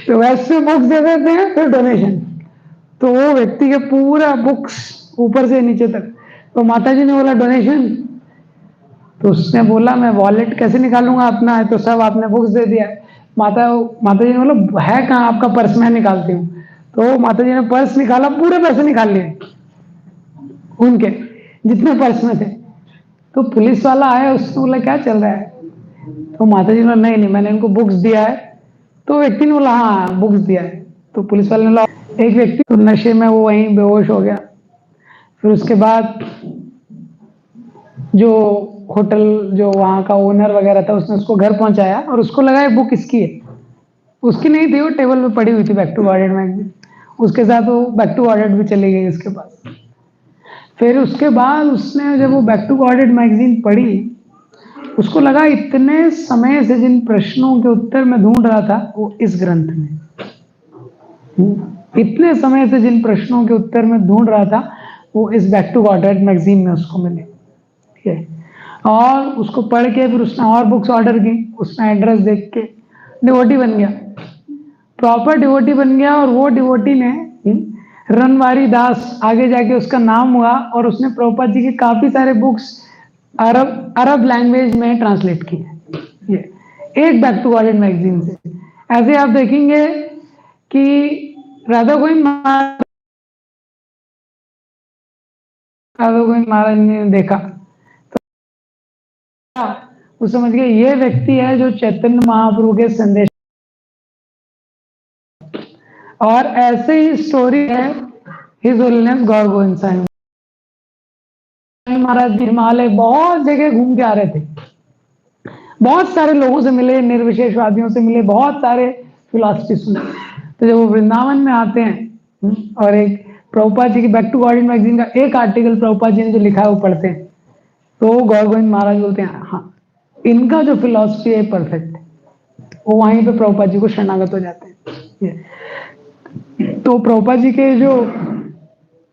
तो वेस्ट में बुक्स दे देते हैं, फिर डोनेशन। तो वो व्यक्ति के पूरा बुक्स ऊपर से नीचे तक। तो माता जी ने बोला डोनेशन, तो उसने बोला मैं वॉलेट कैसे निकालूंगा अपना, है तो सब आपने बुक्स दे दिया। माता जी ने बोला है कहाँ आपका पर्स, मैं निकालती हूँ। तो माता जी ने पर्स निकाला, पूरे पैसे निकाल लिए उनके जितने पर्स में थे। तो पुलिस वाला आया, उसने बोला क्या चल रहा है? तो माता जी ने बोला नहीं मैंने इनको बुक्स दिया है। तो व्यक्ति ने बोला हाँ बुक्स दिया है। तो पुलिस वाले ने बोला, एक व्यक्ति तो नशे में वो वहीं बेहोश हो गया। फिर उसके बाद जो होटल जो वहाँ का ओनर वगैरह था उसने उसको घर पहुंचाया और उसको लगा ये बुक इसकी है। उसकी नहीं थी, वो टेबल पे पड़ी हुई थी बैक टू गॉडेड मैगजीन। उसके साथ वो बैक टू गॉडेड भी चली गई उसके पास। फिर उसके बाद उसने जब वो बैक टू गॉडेड मैगजीन पढ़ी, उसको लगा इतने समय से जिन प्रश्नों के उत्तर मैं ढूंढ रहा था वो इस ग्रंथ में, इतने समय से जिन प्रश्नों के उत्तर मैं ढूंढ रहा था वो इस बैक टू गॉडेड मैगजीन में उसको मिले। ठीक है, और उसको पढ़ के फिर उसने और बुक्स ऑर्डर की, उसने एड्रेस देख के डिवोटी बन गया, प्रॉपर डिवोटी बन गया। और वो डिवोटी ने रनवारी दास आगे जाके उसका नाम हुआ और उसने प्रभुपाद जी के काफी सारे बुक्स अरब लैंग्वेज में ट्रांसलेट किए, ये एक बैक टू गॉडेड मैगजीन से। ऐसे आप देखेंगे कि राधा गोविंद महाराज ने देखा तो वो समझ गए ये व्यक्ति है जो चैतन्य महाप्रभु के संदेश। और ऐसे ही स्टोरी है हिज होलीनेस गौर गोविंद साईं महाराज जी हिमालय बहुत जगह घूम के आ रहे थे, बहुत सारे लोगों से मिले, निर्विशेषवादियों से मिले, बहुत सारे फिलॉसफी सुने। तो जब वो वृंदावन में आते हैं और एक प्रभुपाद जी की बैक टू गॉडेड मैगजीन का एक आर्टिकल प्रभुपाद जी ने जो लिखा है वो पढ़ते हैं, तो गौर गोविंद महाराज बोलते हैं हाँ इनका जो फिलॉसफी है परफेक्ट है। वो वहीं पे प्रभुपाद जी को शरणागत हो जाते हैं। तो प्रभुपाद जी के जो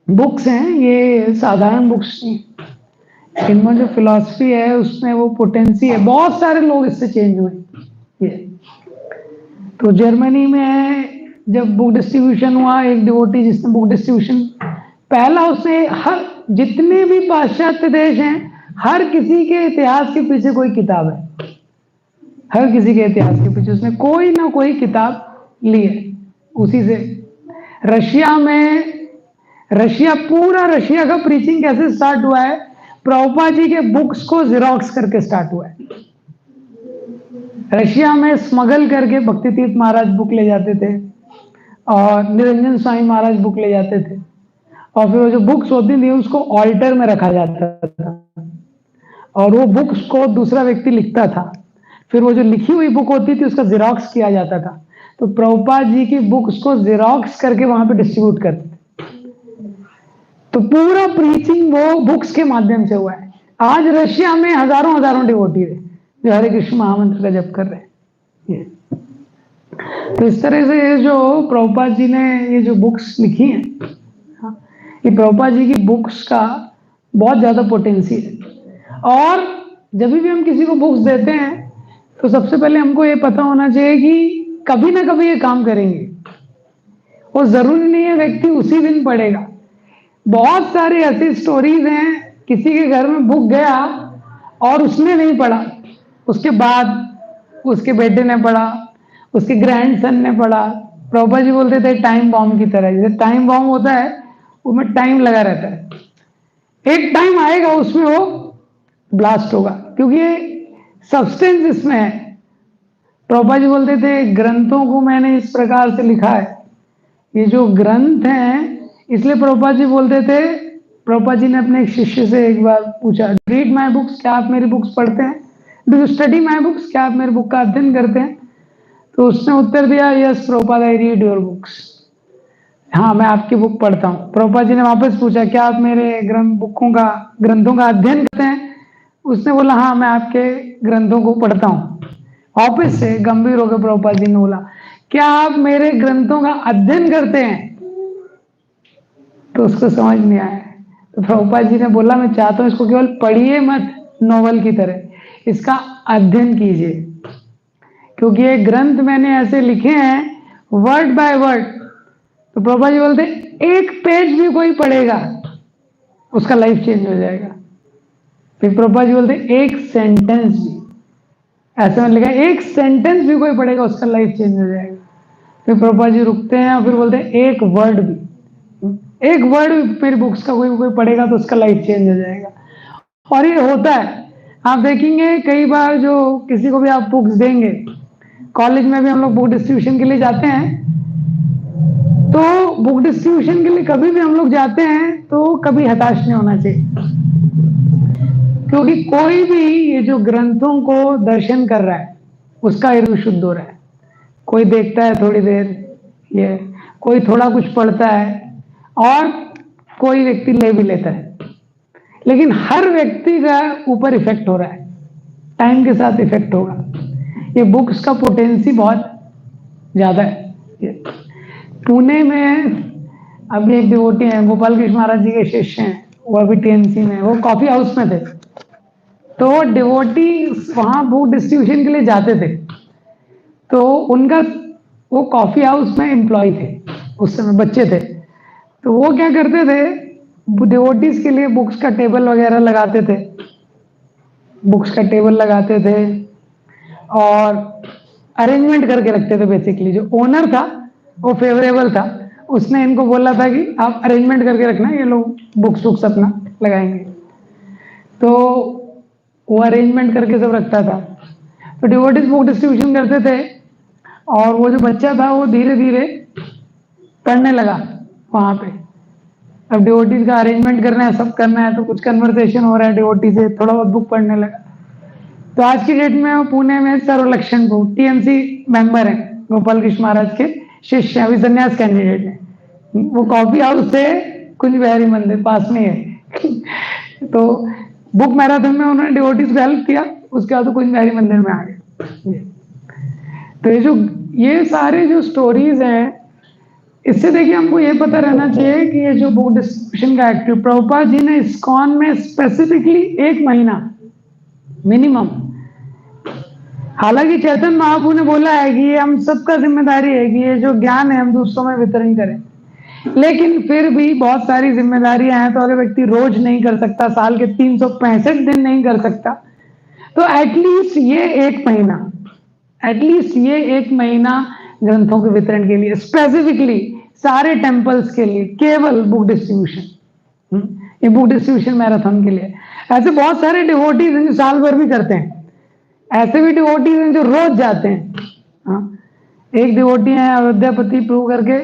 बुक्स हैं ये साधारण बुक्स नहीं, इनमें जो फिलॉसफी है उसमें वो पोटेंसी है, बहुत सारे लोग इससे चेंज हुए। ये तो जर्मनी में जब बुक डिस्ट्रीब्यूशन हुआ, एक डिवोटी जिसने बुक डिस्ट्रीब्यूशन पहला, उसने हर जितने भी पाश्चात्य देश हैं हर किसी के इतिहास के पीछे कोई किताब है, हर किसी के इतिहास के पीछे उसने कोई ना कोई किताब ली है उसी से। रशिया में, पूरा रशिया का प्रीचिंग कैसे स्टार्ट हुआ है, प्रभुपाद जी के बुक्स को जेरोक्स करके स्टार्ट हुआ है। रशिया में स्मगल करके भक्ति तीर्थ महाराज बुक ले जाते थे और निरंजन स्वामी महाराज बुक ले जाते थे, और फिर वो जो बुक्स होती थी उसको ऑल्टर में रखा जाता था और वो बुक्स को दूसरा व्यक्ति लिखता था, फिर वो जो लिखी हुई बुक होती थी उसका जेरोक्स किया जाता था। तो प्रभुपाद जी की बुक्स को जेरोक्स करके वहां पे डिस्ट्रीब्यूट करते थे। तो पूरा प्रीचिंग वो बुक्स के माध्यम से हुआ है। आज रशिया में हजारों हजारों डिवोटी है जो हरे कृष्ण महामंत्र का जप कर रहे हैं। तो इस तरह से ये जो प्रभुपाद जी ने ये जो बुक्स लिखी हैं, ये प्रभुपाद जी की बुक्स का बहुत ज्यादा पोटेंशियल है। और जब भी हम किसी को बुक्स देते हैं तो सबसे पहले हमको ये पता होना चाहिए कि कभी ना कभी ये काम करेंगे, और जरूरी नहीं है व्यक्ति उसी दिन पढ़ेगा। बहुत सारी ऐसी स्टोरीज हैं, किसी के घर में बुक गया और उसने नहीं पढ़ा, उसके बाद उसके बेटे ने पढ़ा, उसके ग्रैंडसन ने पढ़ा। प्रभुपाद जी बोलते थे टाइम बॉम्ब की तरह, जैसे टाइम बॉम्ब होता है उसमें टाइम लगा रहता है, एक टाइम आएगा उसमें वो ब्लास्ट होगा, क्योंकि ये सब्सटेंस इसमें है। प्रभुपाद जी बोलते थे ग्रंथों को मैंने इस प्रकार से लिखा है, ये जो ग्रंथ हैं, इसलिए प्रभुपाद जी बोलते थे, प्रभुपाद जी ने अपने एक शिष्य से एक बार पूछा, रीड माई बुक्स, क्या आप मेरी बुक्स पढ़ते हैं? Do you study my books, क्या आप मेरी बुक का अध्ययन करते हैं? तो उसने उत्तर दिया, yes Prabhupada I read your books, हाँ मैं आपकी बुक पढ़ता हूँ। प्रभुपाद जी ने वापस पूछा, क्या आप मेरे ग्रंथों का अध्ययन करते हैं? उसने बोला हाँ मैं आपके ग्रंथों को पढ़ता हूँ। वापस से गंभीर होकर प्रभुपाद जी ने बोला, क्या आप मेरे ग्रंथों का अध्ययन करते हैं? तो उसको समझ नहीं आया। तो प्रभुपाद जी ने बोला, मैं चाहता हूं इसको केवल पढ़िए मत नॉवल की तरह, इसका अध्ययन कीजिए, क्योंकि ये ग्रंथ मैंने ऐसे लिखे हैं वर्ड बाय वर्ड। तो प्रभुपाद जी बोलते एक पेज भी कोई पढ़ेगा उसका लाइफ चेंज हो जाएगा। फिर प्रभुपाद जी बोलते एक सेंटेंस भी, ऐसे में लिखा एक सेंटेंस भी कोई पढ़ेगा उसका लाइफ चेंज हो जाएगा। फिर प्रभुपाद जी रुकते हैं और फिर बोलते हैं एक वर्ड भी, एक वर्ड मेरी बुक्स का कोई पढ़ेगा तो उसका लाइफ चेंज हो जाएगा। और ये होता है, आप देखेंगे कई बार जो किसी को भी आप बुक्स देंगे, कॉलेज में भी हम लोग बुक डिस्ट्रीब्यूशन के लिए जाते हैं, तो बुक डिस्ट्रीब्यूशन के लिए कभी भी हम लोग जाते हैं तो कभी हताश नहीं होना चाहिए। क्योंकि कोई भी ये जो ग्रंथों को दर्शन कर रहा है उसका हृदय शुद्ध हो रहा है। कोई देखता है थोड़ी देर, ये कोई थोड़ा कुछ पढ़ता है, और कोई व्यक्ति ले भी लेता है, लेकिन हर व्यक्ति का ऊपर इफेक्ट हो रहा है, टाइम के साथ इफेक्ट होगा। ये बुक्स का पोटेंसी बहुत ज्यादा है। पुणे में अभी एक डिवोटी है, गोपाल कृष्ण महाराज जी के शिष्य हैं, वो अभी टीएमसी में, वो कॉफी हाउस में थे, तो डिवोटी वहां बुक डिस्ट्रीब्यूशन के लिए जाते थे, तो उनका वो कॉफी हाउस में एम्प्लॉय थे, उस समय बच्चे थे, तो वो क्या करते थे, डिवोटीज के लिए बुक्स का टेबल वगैरह लगाते थे, बुक्स का टेबल लगाते थे और अरेंजमेंट करके रखते थे। बेसिकली जो ओनर था वो फेवरेबल था, उसने इनको बोला था कि आप अरेंजमेंट करके रखना, ये लोग बुक्स वुक्स अपना लगाएंगे, तो वो अरेंजमेंट करके सब रखता था। तो डिवोटीज बुक डिस्ट्रीब्यूशन करते थे, और वो जो बच्चा था वो धीरे धीरे पढ़ने लगा वहां पे। अब डिवोटीज का अरेंजमेंट करना है, सब करना है, तो कुछ कन्वर्सेशन हो रहा है डिवोटी से, थोड़ा बहुत बुक पढ़ने लगा। तो आज की डेट में वो पुणे में सर्वलक्षण को टीएमसी मेंबर है, गोपाल कृष्ण महाराज के शिष्य, अभी संन्यास कैंडिडेट है। वो कॉफी हाउस से कुछ बिहारी मंदिर पास में है तो बुक मैराथन में उन्होंने डिवोटीज को हेल्प किया, उसके बाद तो कुछ बिहारी मंदिर में आ गए। तो ये सारे जो स्टोरीज हैं, इससे देखिए हमको ये पता रहना चाहिए कि ये जो बुक डिस्ट्रीब्यूशन का एक्टिव, प्रभुपाद जी ने इस्कॉन में स्पेसिफिकली 1 महीना मिनिमम, हालांकि चैतन्य महाप्रभु ने बोला है कि ये हम सबका जिम्मेदारी है कि ये जो ज्ञान है हम दूसरों में वितरण करें, लेकिन फिर भी बहुत सारी जिम्मेदारियां हैं। तो अगर व्यक्ति रोज नहीं कर सकता, साल के 365 दिन नहीं कर सकता, तो एटलीस्ट ये एक महीना ग्रंथों के वितरण के लिए, स्पेसिफिकली सारे टेम्पल्स के लिए, केवल बुक डिस्ट्रीब्यूशन, ये बुक डिस्ट्रीब्यूशन मैराथन के लिए। ऐसे बहुत सारे डिवोटीज हैं जो साल भर भी करते हैं, ऐसे भी डिवोटीज हैं जो रोज जाते हैं। हाँ, एक डिवोटी है अयोध्यापति प्रभु करके,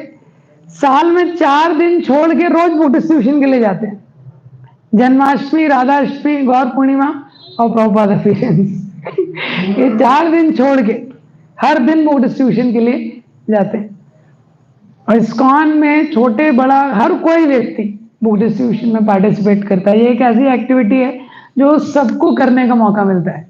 साल में 4 दिन छोड़ के रोज बुक डिस्ट्रीब्यूशन के लिए जाते हैं, जन्माष्टमी, राधाष्टमी, गौर पूर्णिमा और प्रभुपाद अफिशिएंस ये 4 दिन छोड़ के हर दिन बुक डिस्ट्रीब्यूशन के लिए जाते हैं। और इस्कॉन में छोटे बड़ा हर कोई व्यक्ति बुक डिस्ट्रीब्यूशन में पार्टिसिपेट करता है। ये एक ऐसी एक्टिविटी है जो सबको करने का मौका मिलता है।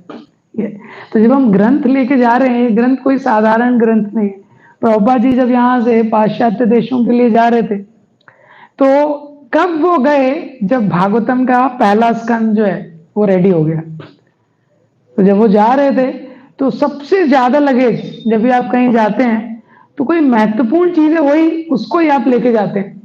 तो जब हम ग्रंथ लेके जा रहे हैं, ये ग्रंथ कोई साधारण ग्रंथ नहीं है। प्रभुपाद जी जब यहाँ से पाश्चात्य देशों के लिए जा रहे थे, तो कब वो गए, जब भागवतम का पहला स्कंद जो है वो रेडी हो गया। तो जब वो जा रहे थे तो सबसे ज्यादा लगेज, जब भी आप कहीं जाते हैं तो कोई महत्वपूर्ण चीज है वही, उसको ही आप लेके जाते हैं।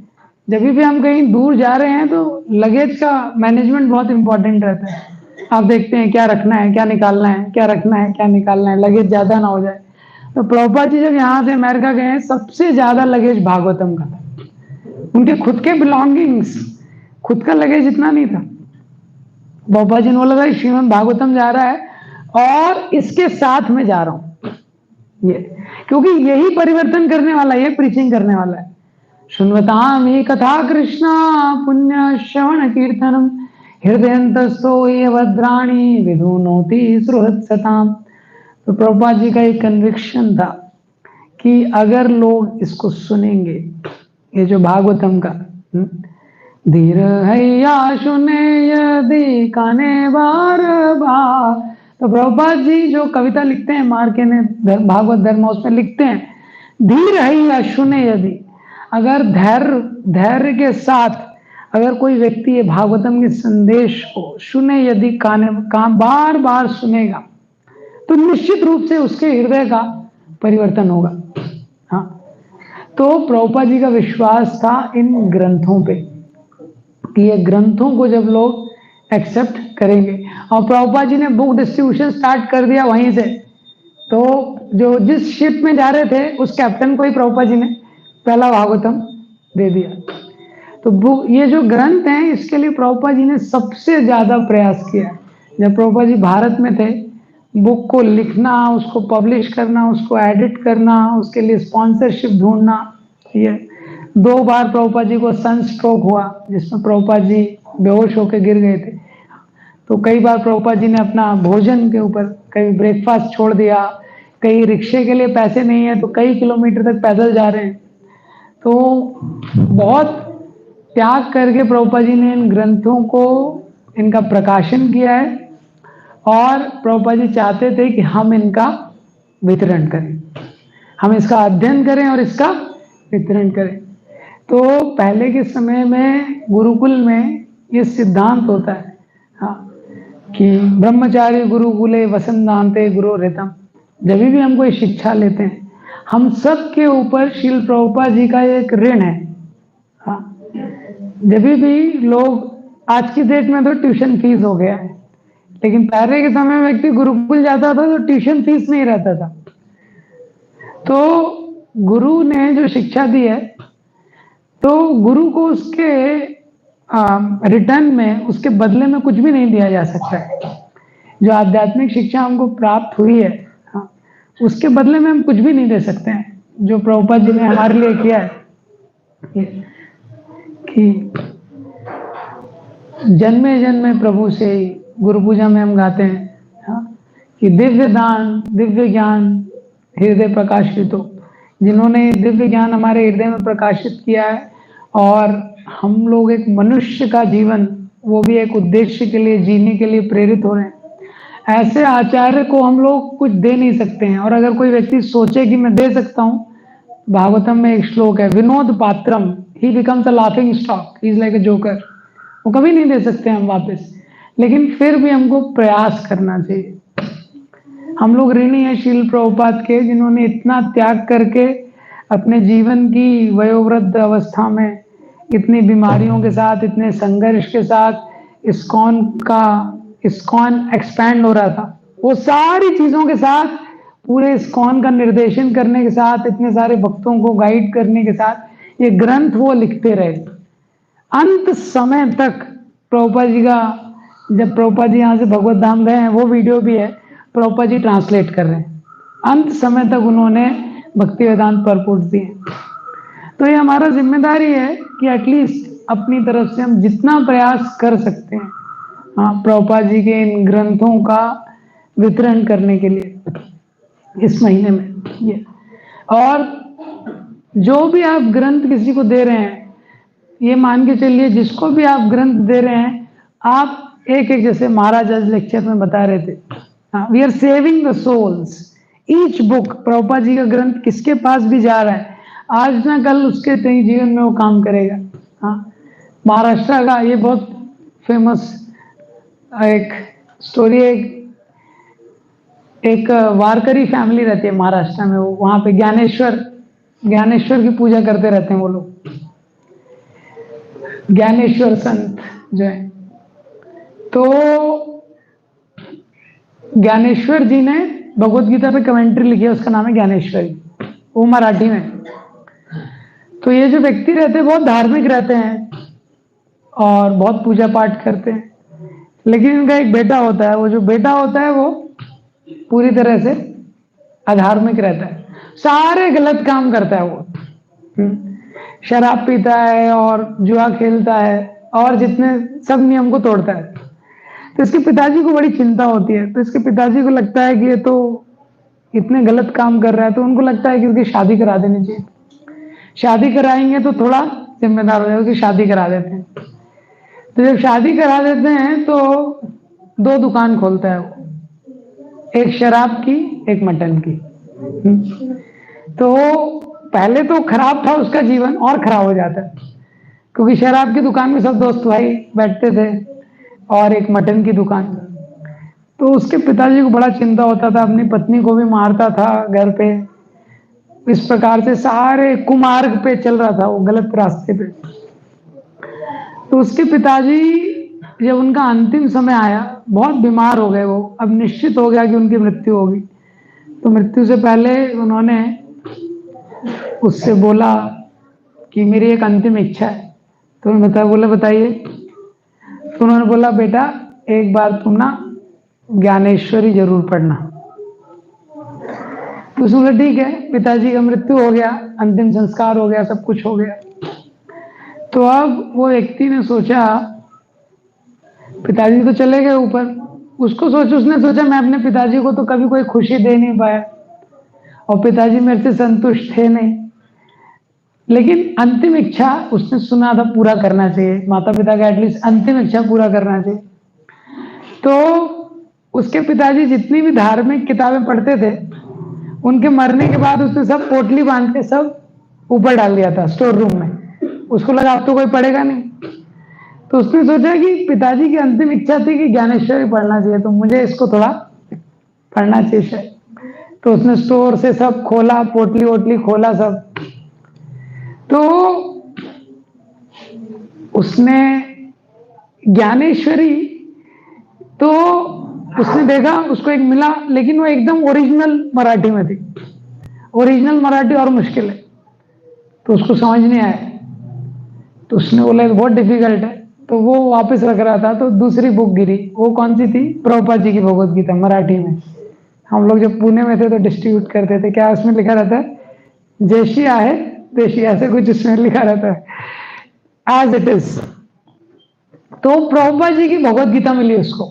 जब भी हम कहीं दूर जा रहे हैं तो लगेज का मैनेजमेंट बहुत इंपॉर्टेंट रहता है। आप देखते हैं क्या रखना है, क्या निकालना है, क्या रखना है, क्या निकालना है, लगेज ज्यादा ना हो जाए। तो प्रभुपाद जी जब यहाँ से अमेरिका गए, सबसे ज्यादा लगेज भागवतम का था। उनके खुद के बिलोंगिंग्स, खुद का लगेज इतना नहीं था। प्रभुपाद जी ने बोला था श्रीमद् भागवतम जा रहा है और इसके साथ में जा रहा हूं, ये क्योंकि यही परिवर्तन करने वाला है, ये प्रीचिंग करने वाला है। सुनवतामि कथा कृष्णा पुण्य श्रवण कीर्तनम हृदयंतस्थो ये वज्राणी विधुनोति सुहृत्सताम। तो प्रभुपाद जी का एक कन्विक्शन था कि अगर लोग इसको सुनेंगे, ये जो भागवतम का, धीर हैया सुने यदि काने बार बार। तो प्रभुपाद जी जो कविता लिखते हैं, मार्के ने भागवत धर्म उसमें लिखते हैं, धीर हैया सुने यदि, अगर धैर्य के साथ अगर कोई व्यक्ति ये भागवतम के संदेश को सुने यदि कान बार बार सुनेगा, तो निश्चित रूप से उसके हृदय का परिवर्तन होगा। हाँ, तो प्रभुपाद जी का विश्वास था इन ग्रंथों पे कि ये ग्रंथों को जब लोग एक्सेप्ट करेंगे, और प्रभुपाद जी ने बुक डिस्ट्रीब्यूशन स्टार्ट कर दिया वहीं से। तो जो जिस शिप में जा रहे थे उस कैप्टन को ही प्रभुपाद जी ने पहला भागवतम दे दिया। तो ये जो ग्रंथ हैं, इसके लिए प्रभुपाद जी ने सबसे ज्यादा प्रयास किया। जब प्रभुपाद जी भारत में थे, बुक को लिखना, उसको पब्लिश करना, उसको एडिट करना, उसके लिए स्पॉन्सरशिप ढूंढना, ये 2 बार प्रभुपाद जी को सनस्ट्रोक हुआ जिसमें प्रभुपाद जी बेहोश होकर गिर गए थे। तो कई बार प्रभुपाद जी ने अपना भोजन के ऊपर कहीं ब्रेकफास्ट छोड़ दिया, कहीं रिक्शे के लिए पैसे नहीं है तो कई किलोमीटर तक पैदल जा रहे हैं। तो बहुत त्याग करके प्रभुपाद जी ने इन ग्रंथों को इनका प्रकाशन किया है और प्रभुपाद जी चाहते थे कि हम इनका वितरण करें, हम इसका अध्ययन करें और इसका वितरण करें। तो पहले के समय में गुरुकुल में ये सिद्धांत होता है, हाँ, कि ब्रह्मचारी गुरुकुले वसंतांते गुरु रितम। जब भी हम कोई शिक्षा लेते हैं, हम सब के ऊपर श्रील प्रभुपाद जी का एक ऋण है। हाँ, जब भी लोग, आज की डेट में तो ट्यूशन फीस हो गया है, लेकिन पहले के समय में व्यक्ति गुरुकुल जाता था तो ट्यूशन फीस नहीं रहता था। तो गुरु ने जो शिक्षा दी है, तो गुरु को उसके रिटर्न में, उसके बदले में कुछ भी नहीं दिया जा सकता है। जो आध्यात्मिक शिक्षा हमको प्राप्त हुई है, हाँ, उसके बदले में हम कुछ भी नहीं दे सकते हैं। जो प्रभुपाद जी ने हमारे लिए किया है कि जन्मे जन्मे प्रभु से, गुरु पूजा में हम गाते हैं, हाँ, कि दिव्य दान दिव्य ज्ञान हृदय प्रकाशित हो। जिन्होंने दिव्य ज्ञान हमारे हृदय में प्रकाशित किया है और हम लोग एक मनुष्य का जीवन, वो भी एक उद्देश्य के लिए जीने के लिए प्रेरित हो रहे हैं, ऐसे आचार्य को हम लोग कुछ दे नहीं सकते हैं। और अगर कोई व्यक्ति सोचे कि मैं दे सकता हूँ, भागवतम में एक श्लोक है, विनोद पात्रम ही becomes a laughing stock, he is like a joker. वो कभी नहीं दे सकते हम वापस, लेकिन फिर भी हमको प्रयास करना चाहिए। हम लोग ऋणी हैं श्रील प्रभुपाद के, जिन्होंने इतना त्याग करके अपने जीवन की वयोवृद्ध अवस्था में इतनी बीमारियों के साथ, इतने संघर्ष के साथ इस्कॉन एक्सपैंड हो रहा था, वो सारी चीजों के साथ, पूरे इस्कॉन का निर्देशन करने के साथ, इतने सारे भक्तों को गाइड करने के साथ ये ग्रंथ वो लिखते रहे अंत समय तक। प्रभुपाद जी का, जब प्रभुपाद जी यहाँ से भगवत धाम गए हैं, वो वीडियो भी है, प्रभुपाद जी ट्रांसलेट कर रहे हैं, अंत समय तक उन्होंने भक्ति वेदांत परपोर्ट दिए। तो ये हमारा जिम्मेदारी है कि एटलीस्ट अपनी तरफ से हम जितना प्रयास कर सकते हैं, हाँ, प्रभुपाद जी के इन ग्रंथों का वितरण करने के लिए इस महीने में ये। और जो भी आप ग्रंथ किसी को दे रहे हैं, ये मान के चलिए जिसको भी आप ग्रंथ दे रहे हैं, आप एक एक, जैसे महाराज आज लेक्चर में बता रहे थे, we are saving the souls. Each book, Prabhupada ji का ग्रंथ किसके पास भी जा रहा है, आज ना कल उसके जीवन में वो काम करेगा। हाँ, महाराष्ट्र का ये बहुत फेमस एक स्टोरी है, एक वारकरी फैमिली रहती है महाराष्ट्र में, वो वहां पे ज्ञानेश्वर की पूजा करते रहते हैं वो लोग, ज्ञानेश्वर संत जो है। तो ज्ञानेश्वर जी ने भगवत गीता पे कमेंट्री लिखी है, उसका नाम है ज्ञानेश्वरी, वो मराठी में। तो ये जो व्यक्ति रहते हैं बहुत धार्मिक रहते हैं और बहुत पूजा पाठ करते हैं, लेकिन इनका एक बेटा होता है, वो जो बेटा होता है वो पूरी तरह से अधार्मिक रहता है, सारे गलत काम करता है वो, शराब पीता है और जुआ खेलता है और जितने सब नियम को तोड़ता है। तो इसके पिताजी को बड़ी चिंता होती है। तो इसके पिताजी को लगता है कि ये तो इतने गलत काम कर रहा है, तो उनको लगता है कि उसकी शादी करा देनी चाहिए। शादी कराएंगे तो थोड़ा जिम्मेदार हो जाएगा, उसकी शादी करा देते हैं। तो जब शादी करा देते हैं तो 2 दुकान खोलता है वो, एक शराब की, एक मटन की। तो पहले तो खराब था उसका जीवन, और खराब हो जाता है, क्योंकि शराब की दुकान में सब दोस्त भाई बैठते थे और एक मटन की दुकान। तो उसके पिताजी को बड़ा चिंता होता था, अपनी पत्नी को भी मारता था घर पे, इस प्रकार से सारे कुमार्ग पे चल रहा था वो, गलत रास्ते पे। तो उसके पिताजी, जब उनका अंतिम समय आया, बहुत बीमार हो गए वो, अब निश्चित हो गया कि उनकी मृत्यु होगी। तो मृत्यु से पहले उन्होंने उससे बोला कि मेरी एक अंतिम इच्छा है। तो उन्होंने बोला बताइए। तो उन्होंने बोला बेटा एक बार तुम ना ज्ञानेश्वरी जरूर पढ़ना। तो उसने बोला ठीक है। पिताजी का मृत्यु हो गया, अंतिम संस्कार हो गया, सब कुछ हो गया। तो अब वो व्यक्ति ने सोचा पिताजी तो चले गए ऊपर। उसने सोचा मैं अपने पिताजी को तो कभी कोई खुशी दे नहीं पाया और पिताजी मेरे से संतुष्ट थे नहीं, लेकिन अंतिम इच्छा उसने सुना था पूरा करना चाहिए, माता पिता का एटलीस्ट अंतिम इच्छा पूरा करना चाहिए। तो उसके पिताजी जितनी भी धार्मिक किताबें पढ़ते थे, उनके मरने के बाद उसने सब पोटली बांध के सब ऊपर डाल दिया था स्टोर रूम में। उसको लगा अब तो कोई पढ़ेगा नहीं, तो उसने सोचा कि पिताजी की अंतिम इच्छा थी कि ज्ञानेश्वरी पढ़ना चाहिए, तो मुझे इसको थोड़ा पढ़ना चाहिए शायद। तो उसने स्टोर से सब खोला, पोटली वोटली खोला सब, तो उसने ज्ञानेश्वरी, तो उसने देखा उसको एक मिला, लेकिन वो एकदम ओरिजिनल मराठी में थी। ओरिजिनल मराठी और मुश्किल है, तो उसको समझ नहीं आया, तो उसने बोला बहुत डिफिकल्ट है, तो वो वापस रख रहा था, तो दूसरी बुक गिरी। वो कौन सी थी? प्रभुपाद जी की भगवत गीता मराठी में। हम लोग जब पुणे में थे तो डिस्ट्रीब्यूट करते थे। क्या उसमें लिखा रहता है? जैसी आहे देशी, ऐसे कुछ उसमें लिखा रहता है, एज इट इज। तो प्रभुपाद जी की भगवत गीता मिली उसको,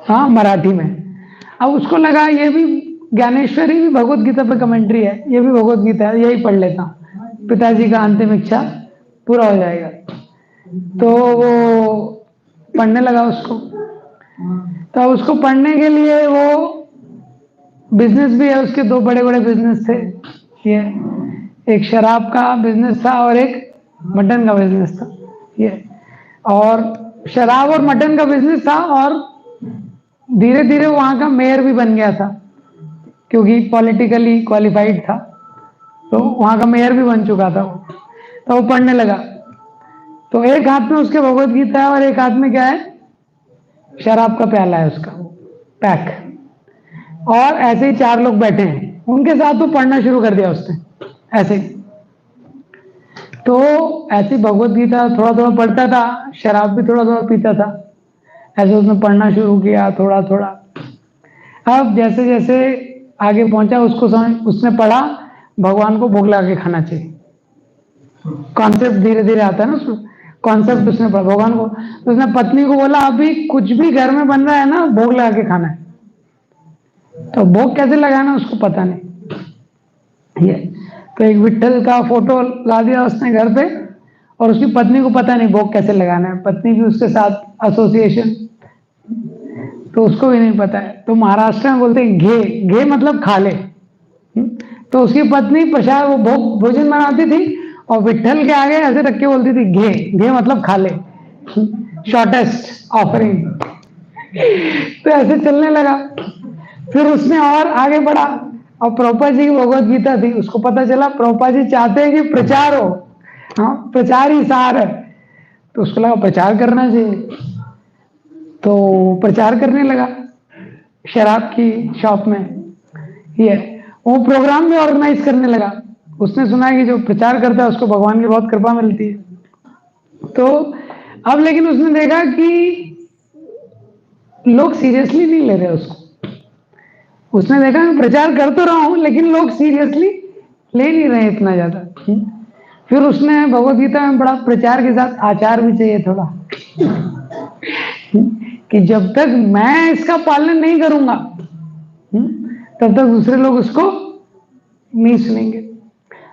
हाँ, मराठी में। अब उसको लगा ये भी ज्ञानेश्वरी भी भगवत गीता पे कमेंट्री है, ये भी भगवत गीता है, यही पढ़ लेता हूं, पिताजी का अंतिम इच्छा पूरा हो जाएगा। तो वो पढ़ने लगा उसको। तो उसको पढ़ने के लिए वो बिजनेस भी है उसके, दो बड़े बड़े बिजनेस थे। ये एक शराब का बिजनेस था और एक मटन का बिजनेस था। ये और शराब और मटन का बिजनेस था, और धीरे धीरे वहां का मेयर भी बन गया था, क्योंकि पॉलिटिकली क्वालिफाइड था, तो वहां का मेयर भी बन चुका था वो। तो वो पढ़ने लगा, तो एक हाथ में उसके भगवत गीता है और एक हाथ में क्या है? शराब का प्याला है उसका पैक, और ऐसे ही चार लोग बैठे हैं उनके साथ, तो पढ़ना शुरू कर दिया उसने ऐसे ही। तो ऐसी भगवत गीता थोड़ा थोड़ा पढ़ता था, शराब भी थोड़ा थोड़ा पीता था, ऐसे उसने पढ़ना शुरू किया थोड़ा थोड़ा। अब जैसे जैसे आगे पहुंचा, उसको समझ, उसने पढ़ा भगवान को भोग लगा के खाना चाहिए। कॉन्सेप्ट धीरे धीरे आता है ना उसमें, कॉन्सेप्ट उसने पढ़ा भगवान को। तो उसने पत्नी को बोला अभी कुछ भी घर में बन रहा है ना, भोग लगा के खाना है। तो भोग कैसे लगाना उसको पता नहीं। ये तो एक विट्ठल का फोटो ला दिया उसने घर पे, और उसकी पत्नी को पता नहीं भोग कैसे लगाना है, पत्नी भी उसके साथ एसोसिएशन, तो उसको भी नहीं पता है। तो महाराष्ट्र में बोलते हैं घे, घे मतलब खा ले। तो उसकी पत्नी प्रसाद वो भोग भोजन बनाती थी और विट्ठल के आगे ऐसे रख के बोलती थी घे, घे मतलब खा ले, शॉर्टेस्ट ऑफरिंग। तो ऐसे चलने लगा। फिर उसने और आगे बढ़ा, और प्रभुपाद जी की भगवत गीता थी, उसको पता चला प्रभुपाद जी चाहते हैं कि प्रचार हो, हाँ, प्रचार ही सार है। तो उसको लगा प्रचार करना चाहिए, तो प्रचार करने लगा शराब की शॉप में। ये वो प्रोग्राम भी ऑर्गेनाइज करने लगा। उसने सुना कि जो प्रचार करता है उसको भगवान की बहुत कृपा मिलती है। तो अब लेकिन उसने देखा कि लोग सीरियसली नहीं ले रहे उसको। उसने देखा मैं प्रचार कर तो रहा हूं, लेकिन लोग सीरियसली ले नहीं रहे इतना ज्यादा। फिर उसने भगवत गीता में बड़ा प्रचार के साथ आचार भी चाहिए थोड़ा, कि जब तक मैं इसका पालन नहीं करूंगा तब तक दूसरे लोग उसको नहीं सुनेंगे।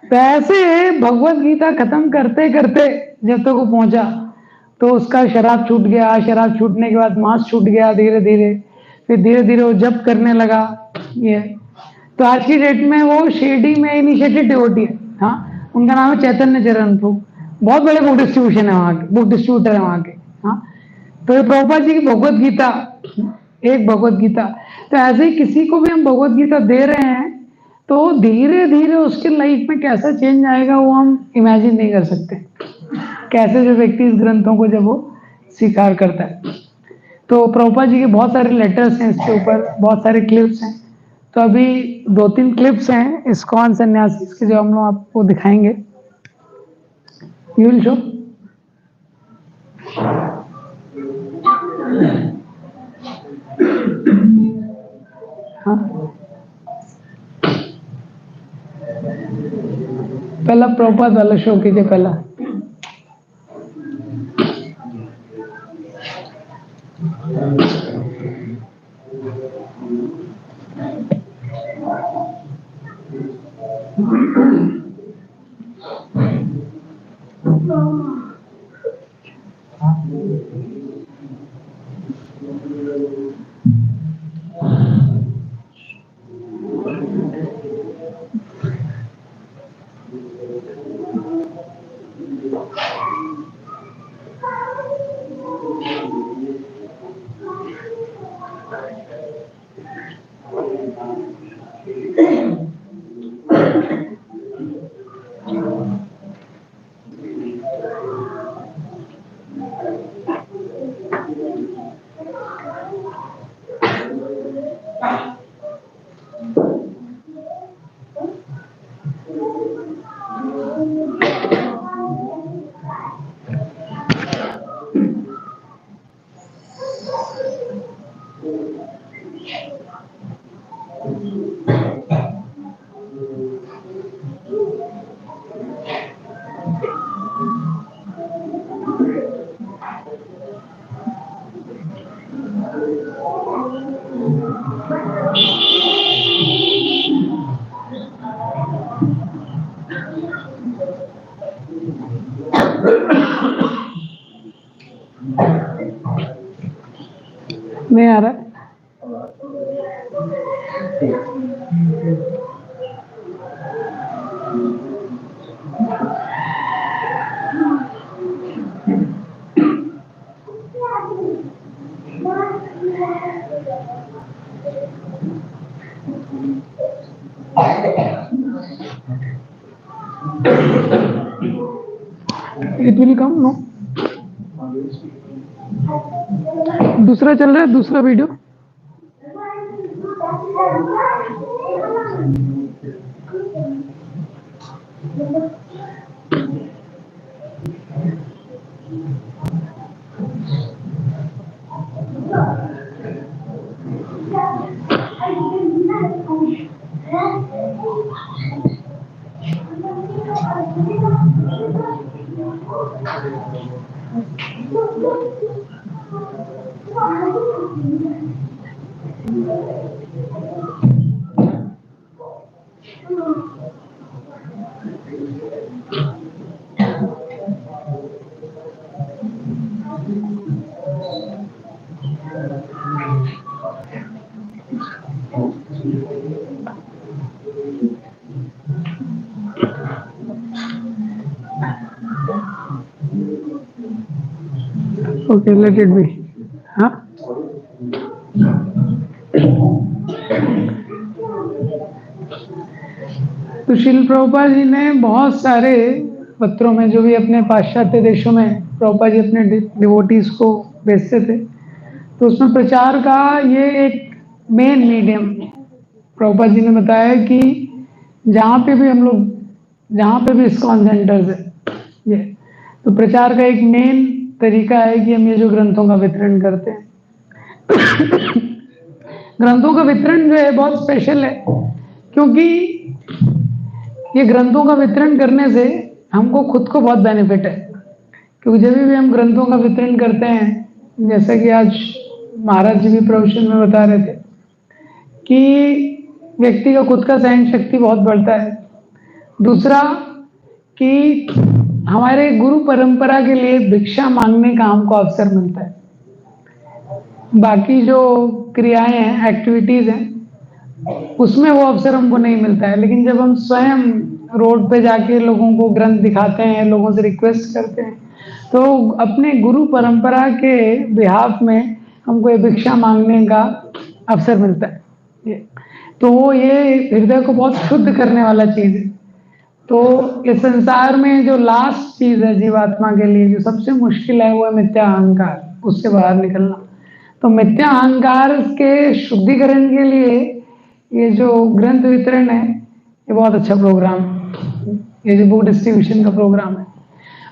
तो ऐसे भगवत गीता खत्म करते करते जब तक वो पहुंचा, तो उसका शराब छूट गया, शराब छूटने के बाद मांस छूट गया धीरे धीरे, फिर धीरे धीरे वो जप करने लगा। ये तो आज की डेट में वो शिरडी में इनिशिएटेड डिवोटी है, हाँ, उनका नाम है चैतन्य चरण प्रभु, बहुत बड़े बुक डिस्ट्रीब्यूशन है वहां के, बुक डिस्ट्रीब्यूटर है वहां के, हाँ। तो ये प्रभुपाद जी की भगवत गीता, एक भगवत गीता, तो ऐसे ही किसी को भी हम भगवत गीता दे रहे हैं, तो धीरे धीरे उसके लाइफ में कैसा चेंज आएगा वो हम इमेजिन नहीं कर सकते, कैसे जो व्यक्ति इस ग्रंथों को जब वो स्वीकार करता है। तो प्रभुपाद जी के बहुत सारे लेटर्स हैं इसके ऊपर, बहुत सारे क्लिप्स हैं। तो अभी 2-3 क्लिप्स हैं इस्कॉन सन्यासी के, जो हम लोग आपको दिखाएंगे। You will show. हाँ, पहला प्रभुपाद वाला शो कीजिए पहला। नहीं आ रहा। It will come no. दूसरा चल रहा है, दूसरा video. Okay, let it be. हाँ, तो शिल प्रभुपाद जी ने बहुत सारे पत्रों में, जो भी अपने पाश्चात्य देशों में प्रभुपाद जी अपने डिवोटीज को भेजते थे, तो उसमें प्रचार का ये एक मेन मीडियम प्रभुपाद जी ने बताया कि जहाँ पे भी हम लोग, जहाँ पे भी इस्कॉन सेंटर्स है, ये तो प्रचार का एक मेन तरीका है कि हम ये जो ग्रंथों का वितरण करते हैं। ग्रंथों का वितरण जो है बहुत स्पेशल है, क्योंकि ये ग्रंथों का वितरण करने से हमको खुद को बहुत बेनिफिट है। क्योंकि जब भी हम ग्रंथों का वितरण करते हैं, जैसा कि आज महाराज जी भी प्रवचन में बता रहे थे कि व्यक्ति का खुद का सहन शक्ति बहुत बढ़ता है। दूसरा कि हमारे गुरु परंपरा के लिए भिक्षा मांगने का हमको अवसर मिलता है। बाकी जो क्रियाएं हैं, एक्टिविटीज हैं, उसमें वो अवसर हमको नहीं मिलता है। लेकिन जब हम स्वयं रोड पे जाके लोगों को ग्रंथ दिखाते हैं, लोगों से रिक्वेस्ट करते हैं, तो अपने गुरु परंपरा के बिहाफ में हमको ये भिक्षा मांगने का अवसर मिलता है। तो ये हृदय को बहुत शुद्ध करने वाला चीज है। तो इस संसार में जो लास्ट चीज है जीवात्मा के लिए, जो सबसे मुश्किल है, वो है मिथ्या अहंकार, उससे बाहर निकलना। तो मिथ्या अहंकार के शुद्धिकरण के लिए ये जो ग्रंथ वितरण है, ये बहुत अच्छा प्रोग्राम है। ये जो बुक डिस्ट्रीब्यूशन का प्रोग्राम है,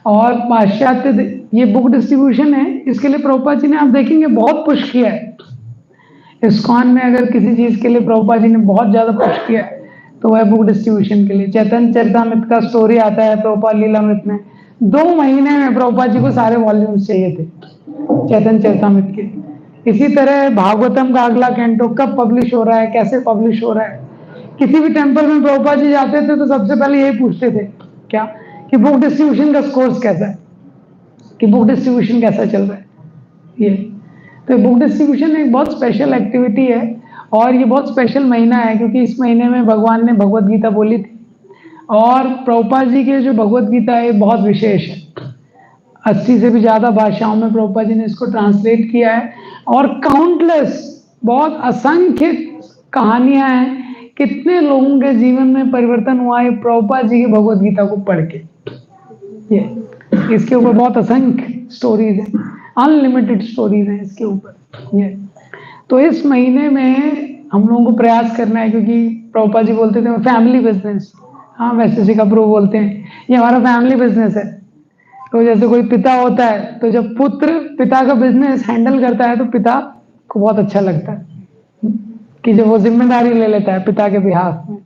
और पाश्चात्य ये बुक डिस्ट्रीब्यूशन है, इसके लिए प्रभुपाद जी ने, आप देखेंगे, बहुत पुश किया है। इस्कॉन में अगर किसी चीज के लिए प्रभुपाद जी ने बहुत ज्यादा पुश किया है, तो वह बुक डिस्ट्रीब्यूशन के लिए। चैतन्य चरितामृत का स्टोरी आता है प्रभुपाद लीलामृत में, 2 महीने में प्रभुपाद जी को सारे वॉल्यूम्स चाहिए थे चैतन्य चरितामृत के। इसी तरह भागवतम का अगला कैंटो कब पब्लिश हो रहा है, कैसे पब्लिश हो रहा है, किसी भी टेंपल में प्रभुपाद जी जाते थे तो सबसे पहले यही पूछते थे, क्या, कि बुक डिस्ट्रीब्यूशन का स्कोर्स कैसा है, कि बुक डिस्ट्रीब्यूशन कैसा चल रहा है। ये तो बुक डिस्ट्रीब्यूशन एक बहुत स्पेशल एक्टिविटी है, और ये बहुत स्पेशल महीना है क्योंकि इस महीने में भगवान ने भगवत गीता बोली थी, और प्रभुपाद जी के जो भगवत गीता है बहुत विशेष है। 80 से भी ज्यादा भाषाओं में प्रभुपाद जी ने इसको ट्रांसलेट किया है, और काउंटलेस, बहुत असंख्य कहानियां हैं, कितने लोगों के जीवन में परिवर्तन हुआ है प्रभुपाद जी की भगवत गीता को पढ़ के। ये इसके ऊपर बहुत असंख्य स्टोरीज हैं, अनलिमिटेड स्टोरीज हैं इसके ऊपर। ये तो इस महीने में हम लोगों को प्रयास करना है, क्योंकि प्रभुपाद जी बोलते थे फैमिली बिजनेस, हाँ वैसे श्री कपूर बोलते हैं ये हमारा फैमिली बिजनेस है। तो जैसे कोई पिता होता है तो जब पुत्र पिता का बिजनेस हैंडल करता है तो पिता को बहुत अच्छा लगता है कि जब वो जिम्मेदारी ले लेता है पिता के बिहाफ में।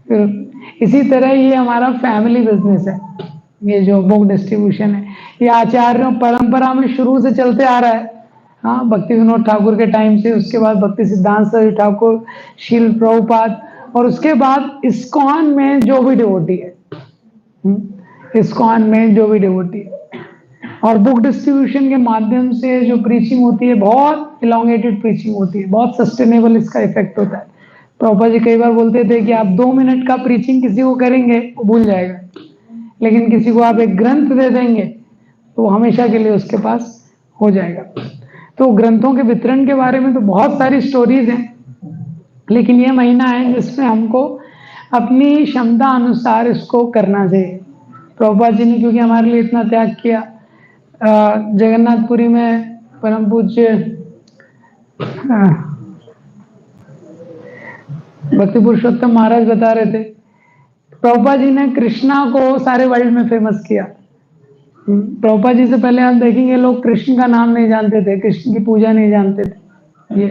फिर इसी तरह ये हमारा फैमिली बिजनेस है, ये जो बुक डिस्ट्रीब्यूशन है, ये आचार्यों परंपरा में शुरू से चलते आ रहा है। हाँ, भक्ति विनोद ठाकुर के टाइम से, उसके बाद भक्ति सिद्धांत सरस्वती ठाकुर, शील प्रभुपाद, और उसके बाद इस्कॉन में जो भी डिवोटी है, इस्कॉन में जो भी डिवोटी है, और बुक डिस्ट्रीब्यूशन के माध्यम से जो प्रीचिंग होती है बहुत इलोंगेटेड प्रीचिंग होती है, बहुत सस्टेनेबल इसका इफेक्ट होता है। प्रभुपाद जी कई बार बोलते थे कि आप 2 मिनट का प्रीचिंग किसी को करेंगे वो भूल जाएगा, लेकिन किसी को आप एक ग्रंथ दे देंगे तो वो हमेशा के लिए उसके पास हो जाएगा। तो ग्रंथों के वितरण के बारे में तो बहुत सारी स्टोरीज हैं, लेकिन ये महीना है जिसमें हमको अपनी क्षमता अनुसार इसको करना चाहिए। प्रभुपाद जी ने क्योंकि हमारे लिए इतना त्याग किया, जगन्नाथपुरी में परम पूज्य भक्ति पुरुषोत्तम महाराज बता रहे थे, प्रभुपाद जी ने कृष्णा को सारे वर्ल्ड में फेमस किया। प्रभुपाद जी से पहले आप देखेंगे लोग कृष्ण का नाम नहीं जानते थे, कृष्ण की पूजा नहीं जानते थे। ये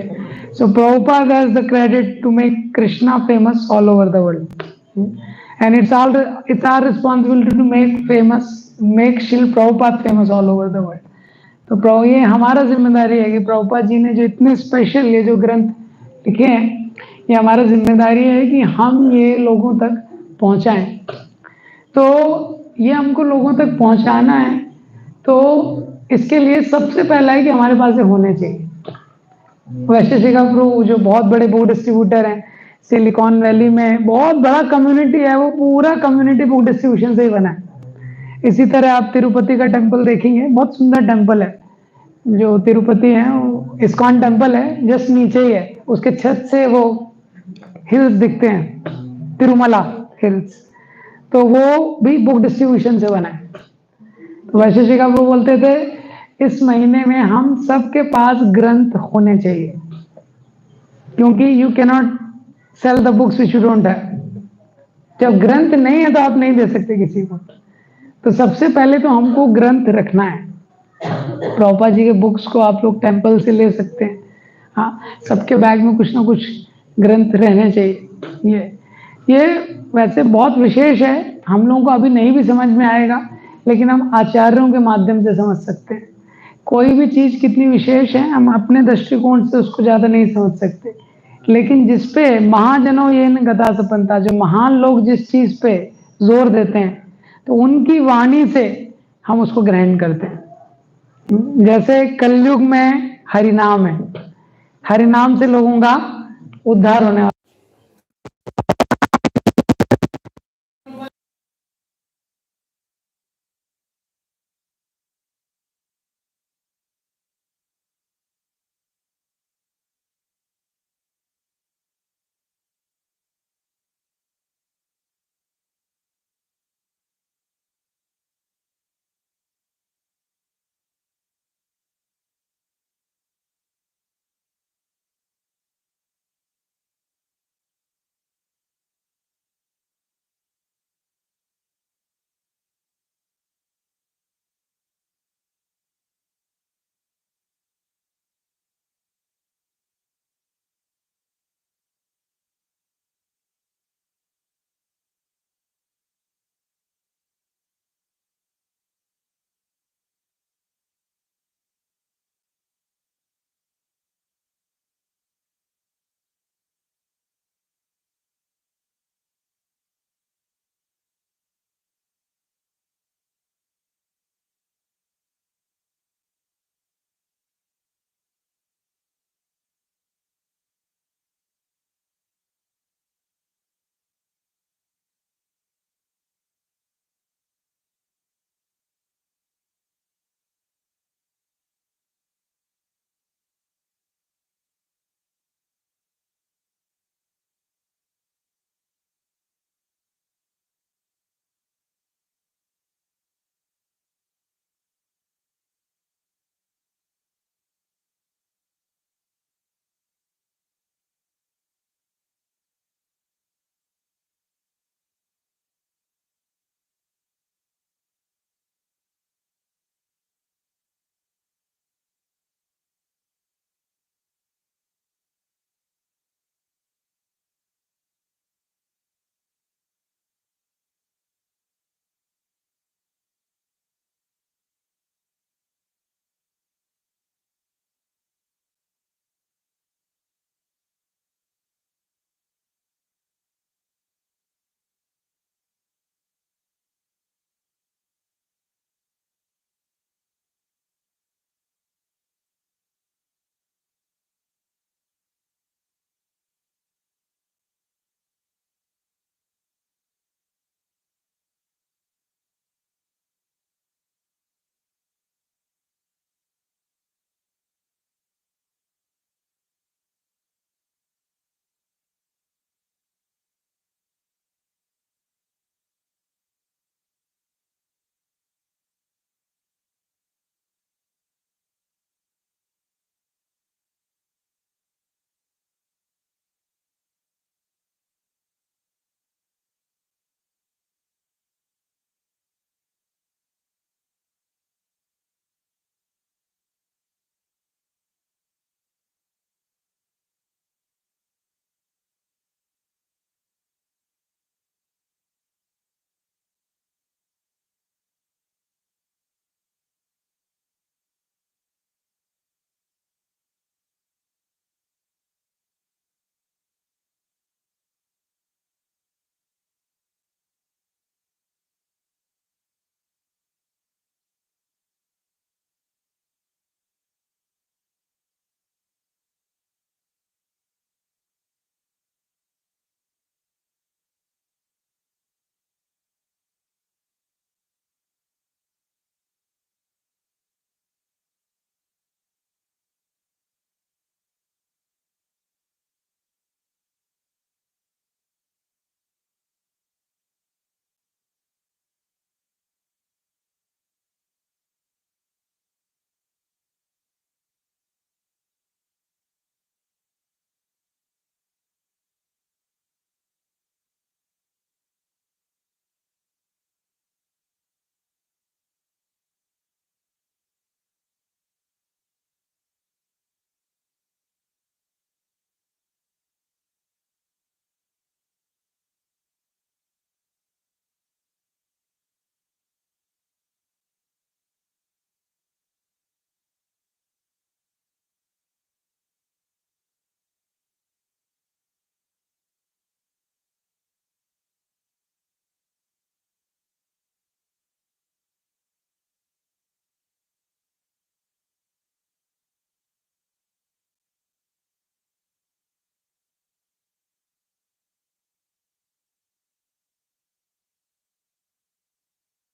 so Prabhupada has the credit to make Krishna famous all over the world, and it's our responsibility to make Shrila Prabhupada famous all over the world. तो प्रभु ये हमारा जिम्मेदारी है कि प्रभुपाद जी ने जो इतने स्पेशल ये जो ग्रंथ लिखे हैं, ये हमारा जिम्मेदारी है कि हम ये लोगों तक पहुंचाएं। तो ये हमको लोगों तक पहुंचाना है, तो इसके लिए सबसे पहला है कि हमारे पास ये होने चाहिए। वैश्य शिखा प्रभु जो बहुत बड़े बुक डिस्ट्रीब्यूटर हैं, सिलिकॉन वैली में बहुत बड़ा कम्युनिटी है, वो पूरा कम्युनिटी बुक डिस्ट्रीब्यूशन से ही बना है। इसी तरह आप तिरुपति का टेम्पल देखेंगे, बहुत सुंदर टेम्पल है जो तिरुपति है, वो इस्कॉन टेम्पल है, जस्ट नीचे ही है, उसके छत से वो हिल्स दिखते हैं, तिरुमला हिल्स, तो वो भी बुक डिस्ट्रीब्यूशन से बना है। तो वैश्य शिखा प्रभु बोलते थे इस महीने में हम सबके पास ग्रंथ होने चाहिए, क्योंकि you can not sell the books which you don't have. जब ग्रंथ नहीं है तो आप नहीं दे सकते किसी को। तो सबसे पहले तो हमको ग्रंथ रखना है। प्रभुपाद जी के बुक्स को आप लोग टेम्पल से ले सकते हैं। हाँ, सबके बैग में कुछ ना कुछ ग्रंथ रहने चाहिए। ये वैसे बहुत विशेष है, हम लोगों को अभी नहीं भी समझ में आएगा, लेकिन हम आचार्यों के माध्यम से समझ सकते हैं। कोई भी चीज कितनी विशेष है हम अपने दृष्टिकोण से उसको ज्यादा नहीं समझ सकते, लेकिन जिसपे महाजनों ये गदा सपंता, जो महान लोग जिस चीज पे जोर देते हैं तो उनकी वाणी से हम उसको ग्रहण करते हैं। जैसे कलयुग में हरिनाम है, हरिनाम से लोगों का उद्धार होने वाला